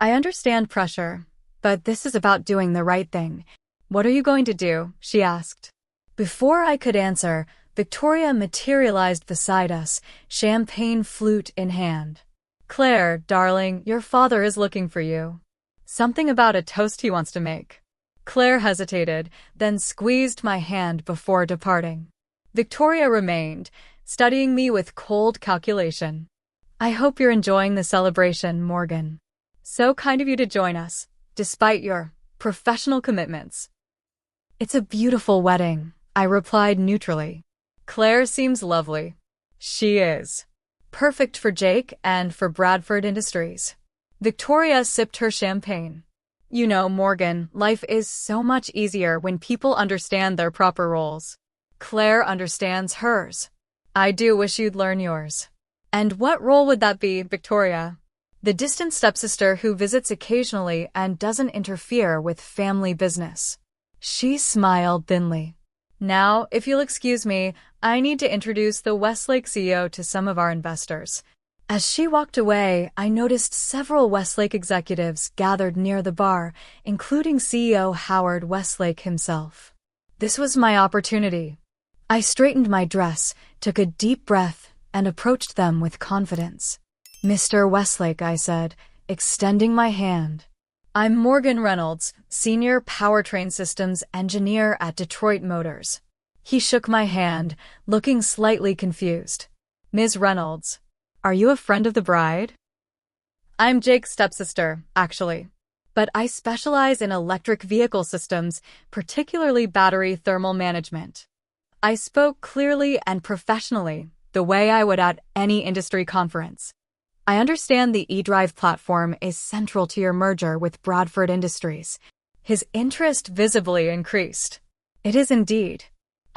I understand pressure, but this is about doing the right thing. "What are you going to do?" she asked. Before I could answer, Victoria materialized beside us, champagne flute in hand. "Claire, darling, your father is looking for you. Something about a toast he wants to make." Claire hesitated, then squeezed my hand before departing. Victoria remained, studying me with cold calculation. "I hope you're enjoying the celebration, Morgan. So kind of you to join us, despite your professional commitments." "It's a beautiful wedding," I replied neutrally. "Claire seems lovely." "She is. Perfect for Jake and for Bradford Industries." Victoria sipped her champagne. "You know, Morgan, life is so much easier when people understand their proper roles. Claire understands hers. I do wish you'd learn yours." "And what role would that be, Victoria?" "The distant stepsister who visits occasionally and doesn't interfere with family business." She smiled thinly. "Now, if you'll excuse me, I need to introduce the Westlake CEO to some of our investors." As she walked away, I noticed several Westlake executives gathered near the bar, including CEO Howard Westlake himself. This was my opportunity. I straightened my dress, took a deep breath, and approached them with confidence. "Mr. Westlake," I said, extending my hand. "I'm Morgan Reynolds, Senior Powertrain Systems Engineer at Detroit Motors." He shook my hand, looking slightly confused. "Ms. Reynolds, are you a friend of the bride?" "I'm Jake's stepsister, actually. But I specialize in electric vehicle systems, particularly battery thermal management." I spoke clearly and professionally, the way I would at any industry conference. "I understand the eDrive platform is central to your merger with Bradford Industries." His interest visibly increased. "It is indeed.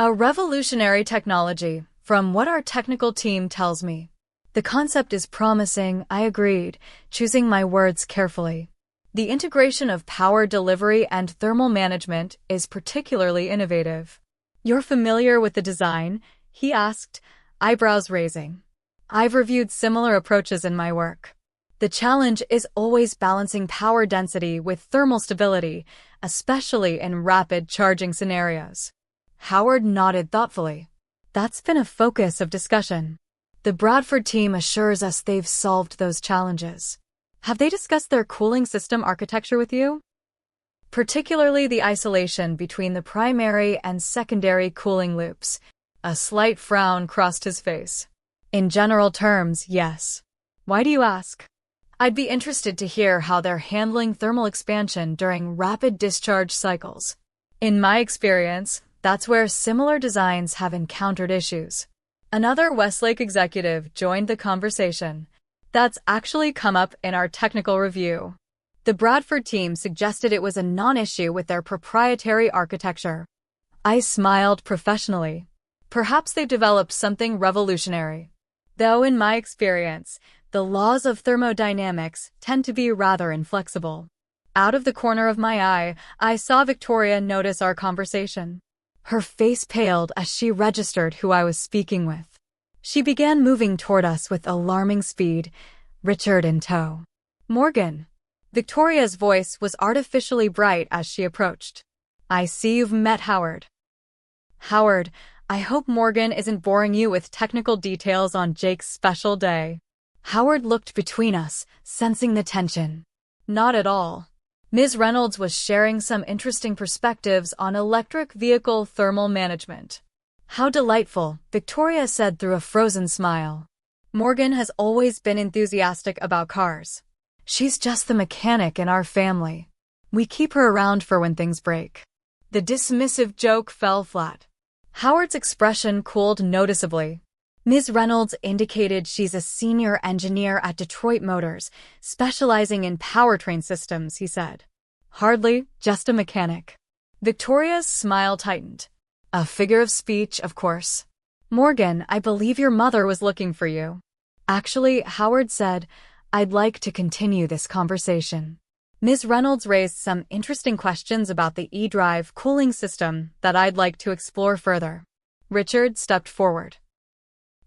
A revolutionary technology, from what our technical team tells me. The concept is promising, I agreed, choosing my words carefully. The integration of power delivery and thermal management is particularly innovative. You're familiar with the design? He asked, eyebrows raising. I've reviewed similar approaches in my work. The challenge is always balancing power density with thermal stability, especially in rapid charging scenarios. Howard nodded thoughtfully. That's been a focus of discussion. The Bradford team assures us they've solved those challenges. Have they discussed their cooling system architecture with you? Particularly the isolation between the primary and secondary cooling loops. A slight frown crossed his face. In general terms, yes. Why do you ask? I'd be interested to hear how they're handling thermal expansion during rapid discharge cycles. In my experience, that's where similar designs have encountered issues. Another Westlake executive joined the conversation. That's actually come up in our technical review. The Bradford team suggested it was a non-issue with their proprietary architecture. I smiled professionally. Perhaps they developed something revolutionary. Though in my experience, the laws of thermodynamics tend to be rather inflexible. Out of the corner of my eye, I saw Victoria notice our conversation. Her face paled as she registered who I was speaking with. She began moving toward us with alarming speed, Richard in tow. Morgan. Victoria's voice was artificially bright as she approached. I see you've met Howard. Howard, I hope Morgan isn't boring you with technical details on Jake's special day. Howard looked between us, sensing the tension. Not at all. Ms. Reynolds was sharing some interesting perspectives on electric vehicle thermal management. How delightful, Victoria said through a frozen smile. Morgan has always been enthusiastic about cars. She's just the mechanic in our family. We keep her around for when things break. The dismissive joke fell flat. Howard's expression cooled noticeably. Ms. Reynolds indicated she's a senior engineer at Detroit Motors, specializing in powertrain systems, he said. Hardly, just a mechanic. Victoria's smile tightened. A figure of speech, of course. Morgan, I believe your mother was looking for you. Actually, Howard said, I'd like to continue this conversation. Ms. Reynolds raised some interesting questions about the eDrive cooling system that I'd like to explore further. Richard stepped forward.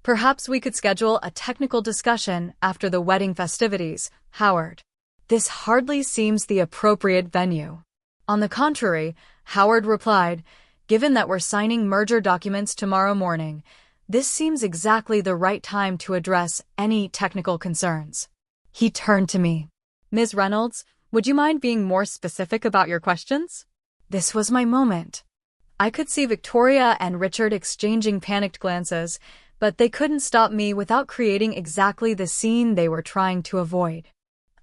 Perhaps we could schedule a technical discussion after the wedding festivities, Howard. This hardly seems the appropriate venue. On the contrary, Howard replied, given that we're signing merger documents tomorrow morning, this seems exactly the right time to address any technical concerns. He turned to me. Ms. Reynolds, would you mind being more specific about your questions? This was my moment. I could see Victoria and Richard exchanging panicked glances, but they couldn't stop me without creating exactly the scene they were trying to avoid.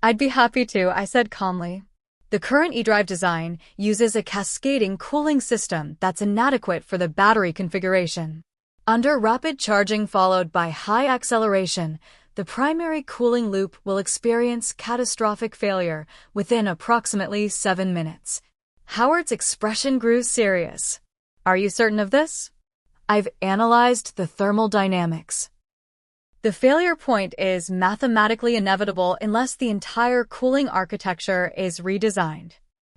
I'd be happy to, I said calmly. The current eDrive design uses a cascading cooling system that's inadequate for the battery configuration. Under rapid charging followed by high acceleration, the primary cooling loop will experience catastrophic failure within approximately 7 minutes. Howard's expression grew serious. Are you certain of this? I've analyzed the thermal dynamics. The failure point is mathematically inevitable unless the entire cooling architecture is redesigned.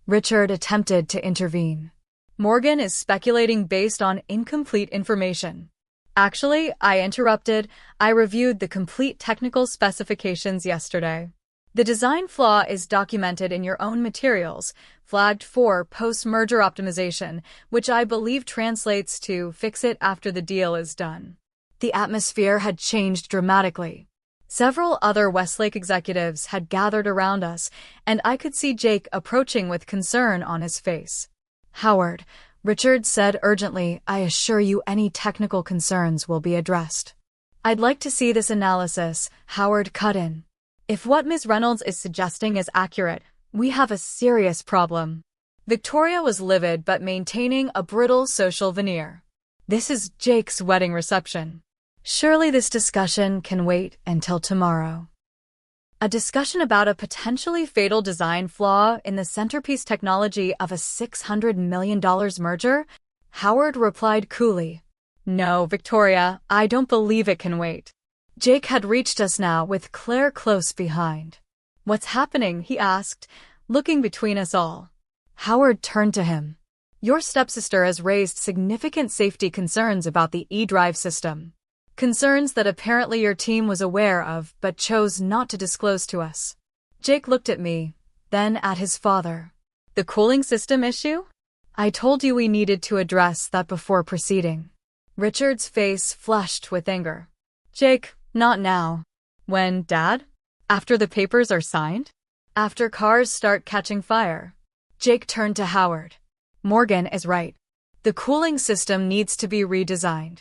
Richard attempted to intervene. Morgan is speculating based on incomplete information. Actually, I interrupted. I reviewed the complete technical specifications yesterday. The design flaw is documented in your own materials, flagged for post-merger optimization, which I believe translates to fix it after the deal is done. The atmosphere had changed dramatically. Several other Westlake executives had gathered around us, and I could see Jake approaching with concern on his face. Howard, Richard said urgently, I assure you any technical concerns will be addressed. I'd like to see this analysis, Howard cut in. If what Ms. Reynolds is suggesting is accurate, we have a serious problem. Victoria was livid but maintaining a brittle social veneer. This is Jake's wedding reception. Surely this discussion can wait until tomorrow. A discussion about a potentially fatal design flaw in the centerpiece technology of a $600 million merger? Howard replied coolly. No, Victoria, I don't believe it can wait. Jake had reached us now with Claire close behind. What's happening? He asked, looking between us all. Howard turned to him. Your stepsister has raised significant safety concerns about the e-drive system. Concerns that apparently your team was aware of but chose not to disclose to us. Jake looked at me, then at his father. The cooling system issue? I told you we needed to address that before proceeding. Richard's face flushed with anger. Jake, not now. When, Dad? After the papers are signed? After cars start catching fire? Jake turned to Howard. Morgan is right. The cooling system needs to be redesigned.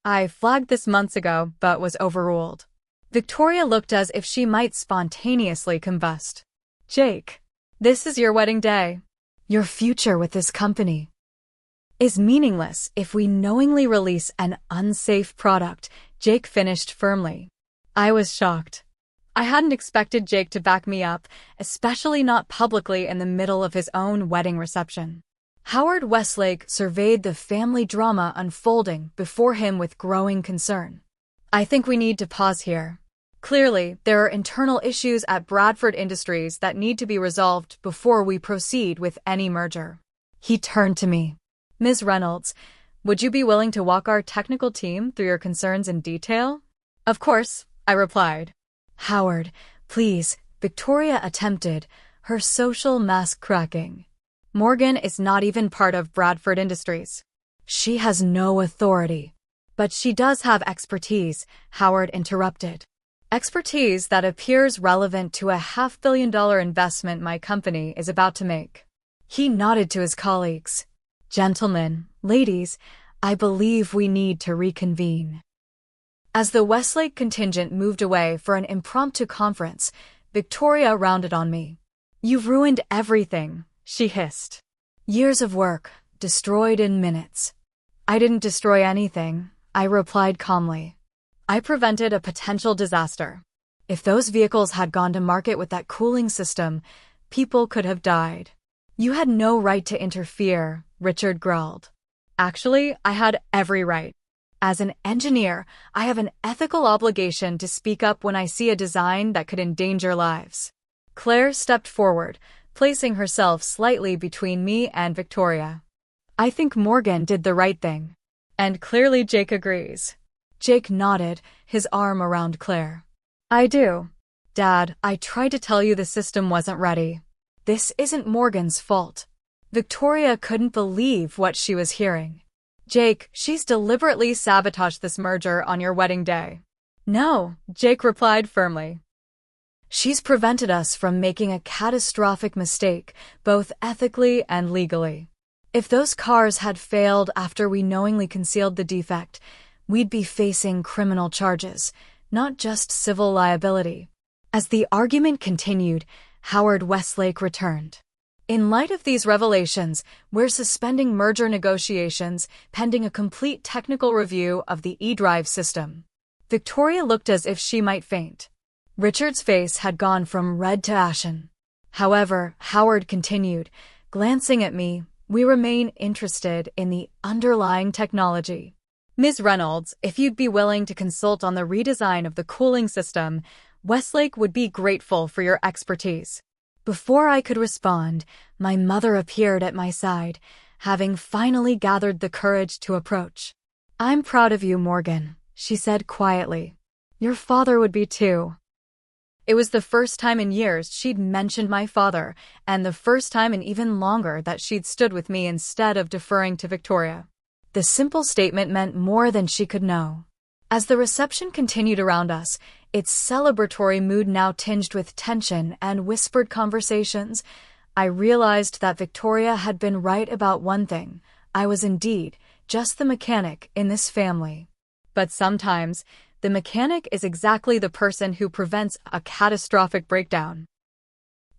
I flagged this months ago, but was overruled. Victoria looked as if she might spontaneously combust. Jake, this is your wedding day. Your future with this company is meaningless if we knowingly release an unsafe product, Jake finished firmly. I was shocked. I hadn't expected Jake to back me up, especially not publicly in the middle of his own wedding reception. Howard Westlake surveyed the family drama unfolding before him with growing concern. I think we need to pause here. Clearly, there are internal issues at Bradford Industries that need to be resolved before we proceed with any merger. He turned to me. Ms. Reynolds, would you be willing to walk our technical team through your concerns in detail? Of course, I replied. Howard, please, Victoria attempted, her social mask cracking. Morgan is not even part of Bradford Industries. She has no authority. But she does have expertise, Howard interrupted. Expertise that appears relevant to a $500 million investment my company is about to make. He nodded to his colleagues. Gentlemen, ladies, I believe we need to reconvene. As the Westlake contingent moved away for an impromptu conference, Victoria rounded on me. You've ruined everything, she hissed. Years of work, destroyed in minutes. I didn't destroy anything, I replied calmly. I prevented a potential disaster. If those vehicles had gone to market with that cooling system, people could have died. You had no right to interfere, Richard growled. Actually, I had every right. As an engineer, I have an ethical obligation to speak up when I see a design that could endanger lives. Claire stepped forward, placing herself slightly between me and Victoria. I think Morgan did the right thing. And clearly Jake agrees. Jake nodded, his arm around Claire. I do. Dad, I tried to tell you the system wasn't ready. This isn't Morgan's fault. Victoria couldn't believe what she was hearing. Jake, she's deliberately sabotaged this merger on your wedding day. No, Jake replied firmly. She's prevented us from making a catastrophic mistake, both ethically and legally. If those cars had failed after we knowingly concealed the defect, we'd be facing criminal charges, not just civil liability. As the argument continued, Howard Westlake returned. In light of these revelations, we're suspending merger negotiations pending a complete technical review of the e-drive system. Victoria looked as if she might faint. Richard's face had gone from red to ashen. However, Howard continued, glancing at me, we remain interested in the underlying technology. Ms. Reynolds, if you'd be willing to consult on the redesign of the cooling system, Westlake would be grateful for your expertise. Before I could respond, my mother appeared at my side, having finally gathered the courage to approach. I'm proud of you, Morgan, she said quietly. Your father would be too. It was the first time in years she'd mentioned my father, and the first time in even longer that she'd stood with me instead of deferring to Victoria. The simple statement meant more than she could know. As the reception continued around us, its celebratory mood now tinged with tension and whispered conversations, I realized that Victoria had been right about one thing. I was indeed just the mechanic in this family. But sometimes, the mechanic is exactly the person who prevents a catastrophic breakdown.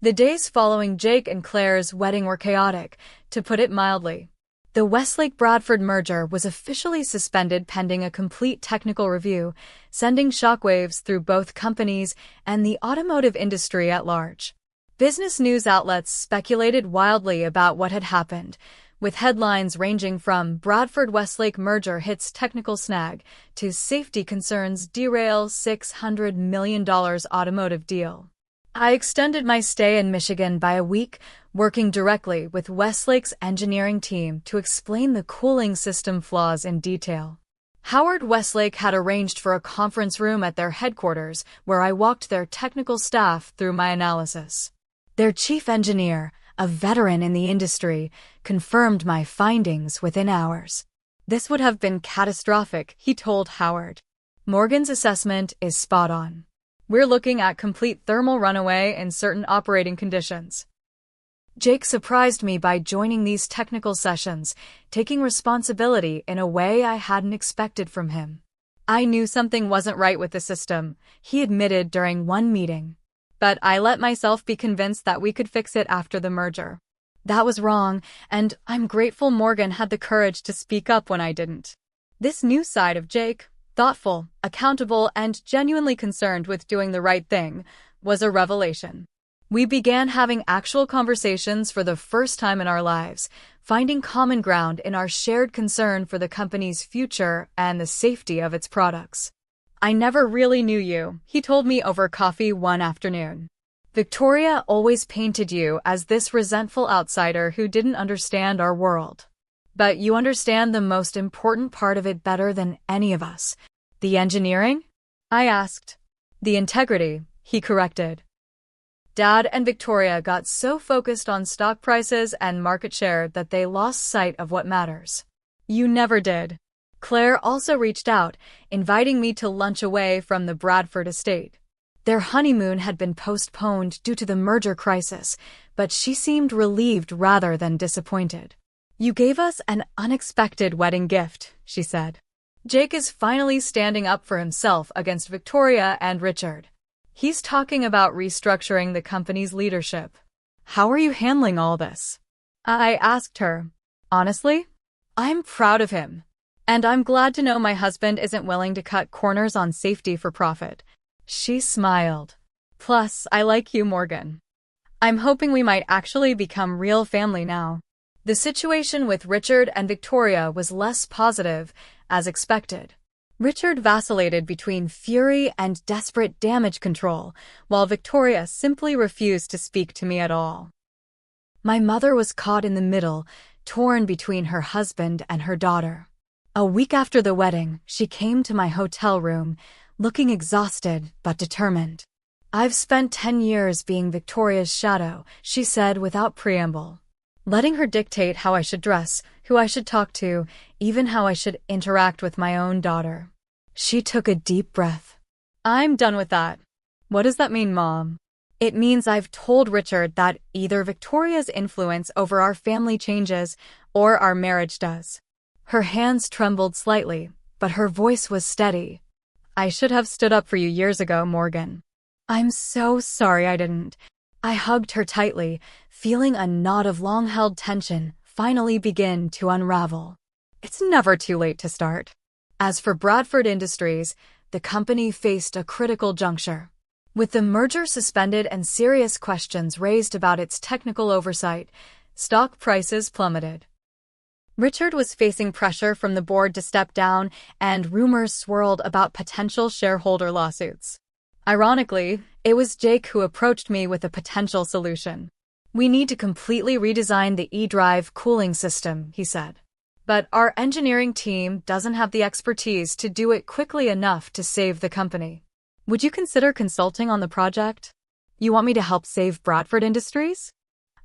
The days following Jake and Claire's wedding were chaotic, to put it mildly. The Westlake-Bradford merger was officially suspended pending a complete technical review, sending shockwaves through both companies and the automotive industry at large. Business news outlets speculated wildly about what had happened, with headlines ranging from Bradford-Westlake merger hits technical snag to safety concerns derail $600 million automotive deal. I extended my stay in Michigan by a week, working directly with Westlake's engineering team to explain the cooling system flaws in detail. Howard Westlake had arranged for a conference room at their headquarters where I walked their technical staff through my analysis. Their chief engineer, a veteran in the industry, confirmed my findings within hours. This would have been catastrophic, he told Howard. Morgan's assessment is spot on. We're looking at complete thermal runaway in certain operating conditions. Jake surprised me by joining these technical sessions, taking responsibility in a way I hadn't expected from him. I knew something wasn't right with the system, he admitted during one meeting. But I let myself be convinced that we could fix it after the merger. That was wrong, and I'm grateful Morgan had the courage to speak up when I didn't. This new side of Jake, thoughtful, accountable, and genuinely concerned with doing the right thing, was a revelation. We began having actual conversations for the first time in our lives, finding common ground in our shared concern for the company's future and the safety of its products. I never really knew you, he told me over coffee one afternoon. Victoria always painted you as this resentful outsider who didn't understand our world. But you understand the most important part of it better than any of us. The engineering? I asked. The integrity, he corrected. Dad and Victoria got so focused on stock prices and market share that they lost sight of what matters. You never did. Claire also reached out, inviting me to lunch away from the Bradford estate. Their honeymoon had been postponed due to the merger crisis, but she seemed relieved rather than disappointed. You gave us an unexpected wedding gift, she said. Jake is finally standing up for himself against Victoria and Richard. He's talking about restructuring the company's leadership. How are you handling all this? I asked her. Honestly, I'm proud of him. And I'm glad to know my husband isn't willing to cut corners on safety for profit. She smiled. Plus, I like you, Morgan. I'm hoping we might actually become real family now. The situation with Richard and Victoria was less positive, as expected. Richard vacillated between fury and desperate damage control, while Victoria simply refused to speak to me at all. My mother was caught in the middle, torn between her husband and her daughter. A week after the wedding, she came to my hotel room, looking exhausted but determined. I've spent 10 years being Victoria's shadow, she said without preamble. Letting her dictate how I should dress, who I should talk to, even how I should interact with my own daughter. She took a deep breath. I'm done with that. What does that mean, Mom? It means I've told Richard that either Victoria's influence over our family changes or our marriage does. Her hands trembled slightly, but her voice was steady. I should have stood up for you years ago, Morgan. I'm so sorry I didn't. I hugged her tightly, feeling a knot of long-held tension finally begin to unravel. It's never too late to start. As for Bradford Industries, the company faced a critical juncture. With the merger suspended and serious questions raised about its technical oversight, stock prices plummeted. Richard was facing pressure from the board to step down, and rumors swirled about potential shareholder lawsuits. Ironically, it was Jake who approached me with a potential solution. We need to completely redesign the eDrive cooling system, he said. But our engineering team doesn't have the expertise to do it quickly enough to save the company. Would you consider consulting on the project? You want me to help save Bradford Industries?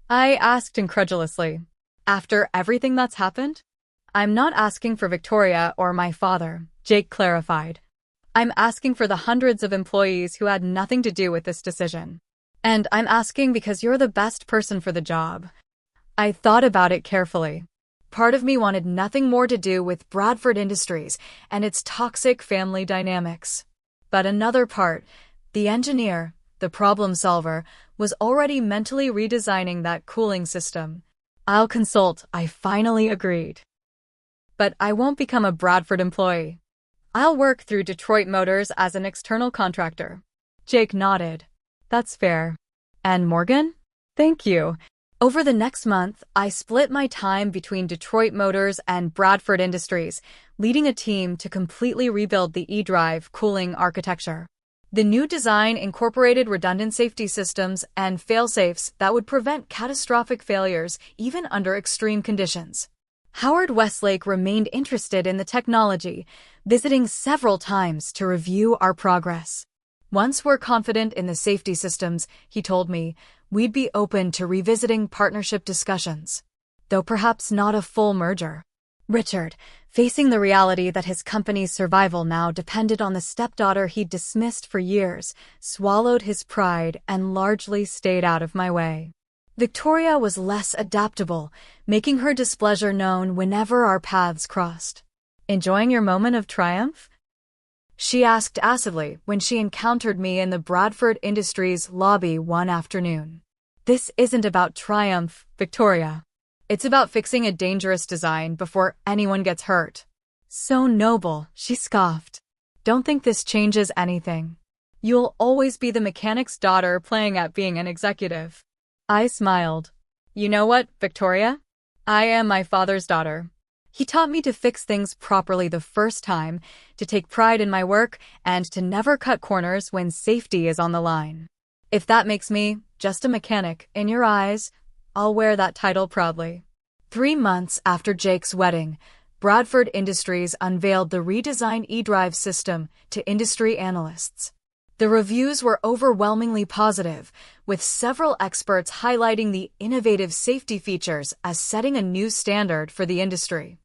I asked incredulously. After everything that's happened? I'm not asking for Victoria or my father, Jake clarified. I'm asking for the hundreds of employees who had nothing to do with this decision. And I'm asking because you're the best person for the job. I thought about it carefully. Part of me wanted nothing more to do with Bradford Industries and its toxic family dynamics. But another part, the engineer, the problem solver, was already mentally redesigning that cooling system. I'll consult, I finally agreed. But I won't become a Bradford employee. I'll work through Detroit Motors as an external contractor. Jake nodded. That's fair. And Morgan? Thank you. Over the next month, I split my time between Detroit Motors and Bradford Industries, leading a team to completely rebuild the eDrive cooling architecture. The new design incorporated redundant safety systems and fail-safes that would prevent catastrophic failures even under extreme conditions. Howard Westlake remained interested in the technology, visiting several times to review our progress. Once we're confident in the safety systems, he told me, we'd be open to revisiting partnership discussions, though perhaps not a full merger. Richard, facing the reality that his company's survival now depended on the stepdaughter he'd dismissed for years, swallowed his pride and largely stayed out of my way. Victoria was less adaptable, making her displeasure known whenever our paths crossed. "Enjoying your moment of triumph?" she asked acidly when she encountered me in the Bradford Industries lobby one afternoon. "This isn't about triumph, Victoria. It's about fixing a dangerous design before anyone gets hurt." "So noble," she scoffed. "Don't think this changes anything. You'll always be the mechanic's daughter playing at being an executive." I smiled. "You know what, Victoria? I am my father's daughter. He taught me to fix things properly the first time, to take pride in my work, and to never cut corners when safety is on the line. If that makes me just a mechanic in your eyes, I'll wear that title proudly." 3 months after Jake's wedding, Bradford Industries unveiled the redesigned eDrive system to industry analysts. The reviews were overwhelmingly positive, with several experts highlighting the innovative safety features as setting a new standard for the industry.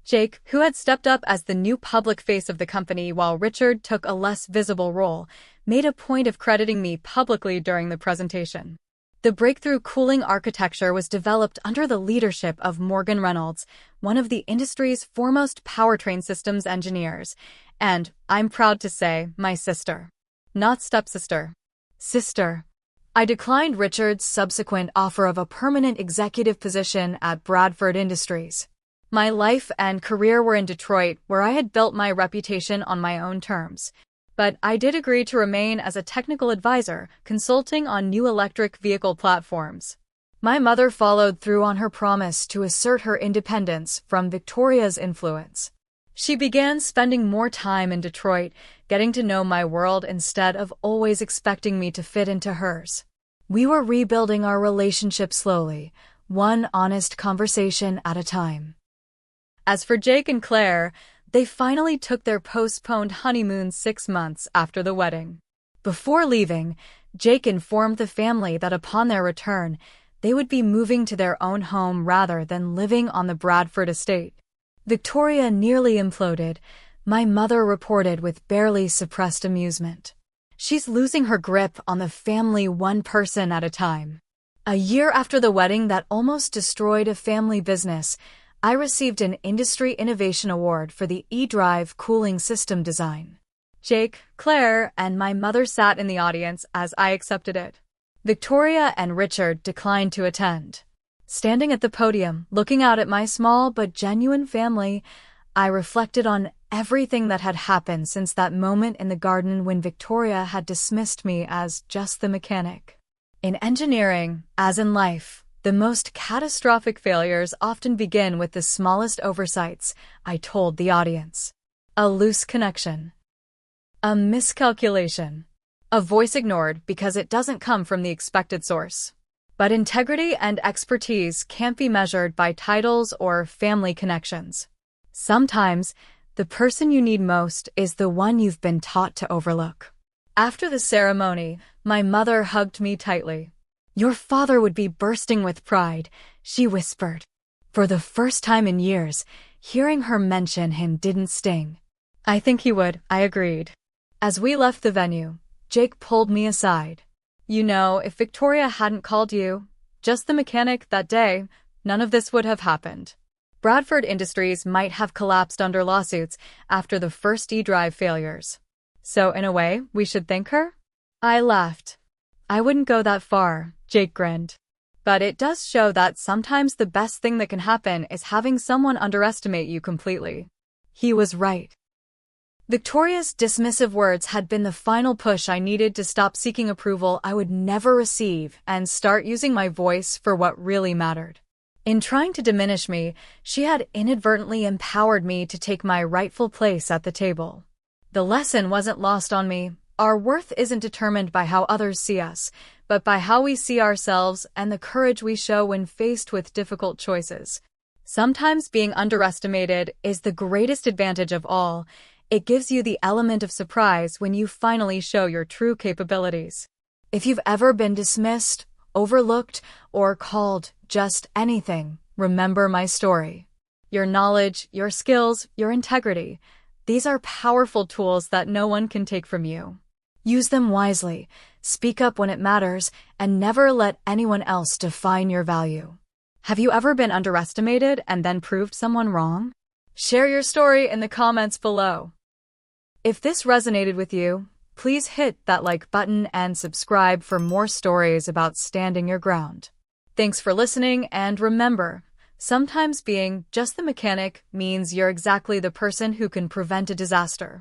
Jake, who had stepped up as the new public face of the company while Richard took a less visible role, made a point of crediting me publicly during the presentation. The breakthrough cooling architecture was developed under the leadership of Morgan Reynolds, one of the industry's foremost powertrain systems engineers, and, I'm proud to say, my sister. Not stepsister. Sister. I declined Richard's subsequent offer of a permanent executive position at Bradford Industries. My life and career were in Detroit, where I had built my reputation on my own terms. But I did agree to remain as a technical advisor, consulting on new electric vehicle platforms. My mother followed through on her promise to assert her independence from Victoria's influence. She began spending more time in Detroit, getting to know my world instead of always expecting me to fit into hers. We were rebuilding our relationship slowly, one honest conversation at a time. As for Jake and Claire, they finally took their postponed honeymoon 6 months after the wedding. Before leaving, Jake informed the family that upon their return, they would be moving to their own home rather than living on the Bradford estate. Victoria nearly imploded, my mother reported with barely suppressed amusement. She's losing her grip on the family one person at a time. A year after the wedding that almost destroyed a family business, I received an Industry Innovation Award for the eDrive cooling system design. Jake, Claire, and my mother sat in the audience as I accepted it. Victoria and Richard declined to attend. Standing at the podium, looking out at my small but genuine family, I reflected on everything that had happened since that moment in the garden when Victoria had dismissed me as just the mechanic. In engineering, as in life, the most catastrophic failures often begin with the smallest oversights, I told the audience. A loose connection. A miscalculation. A voice ignored because it doesn't come from the expected source. But integrity and expertise can't be measured by titles or family connections. Sometimes, the person you need most is the one you've been taught to overlook. After the ceremony, my mother hugged me tightly. "Your father would be bursting with pride," she whispered. For the first time in years, hearing her mention him didn't sting. "I think he would," I agreed. As we left the venue, Jake pulled me aside. "You know, if Victoria hadn't called you, just the mechanic, that day, none of this would have happened. Bradford Industries might have collapsed under lawsuits after the first eDrive failures. So in a way, we should thank her?" I laughed. "I wouldn't go that far," Jake grinned. "But it does show that sometimes the best thing that can happen is having someone underestimate you completely." He was right. Victoria's dismissive words had been the final push I needed to stop seeking approval I would never receive and start using my voice for what really mattered. In trying to diminish me, she had inadvertently empowered me to take my rightful place at the table. The lesson wasn't lost on me. Our worth isn't determined by how others see us, but by how we see ourselves and the courage we show when faced with difficult choices. Sometimes being underestimated is the greatest advantage of all. It gives you the element of surprise when you finally show your true capabilities. If you've ever been dismissed, overlooked, or called just anything, remember my story. Your knowledge, your skills, your integrity, these are powerful tools that no one can take from you. Use them wisely, speak up when it matters, and never let anyone else define your value. Have you ever been underestimated and then proved someone wrong? Share your story in the comments below. If this resonated with you, please hit that like button and subscribe for more stories about standing your ground. Thanks for listening, and remember, sometimes being just the mechanic means you're exactly the person who can prevent a disaster.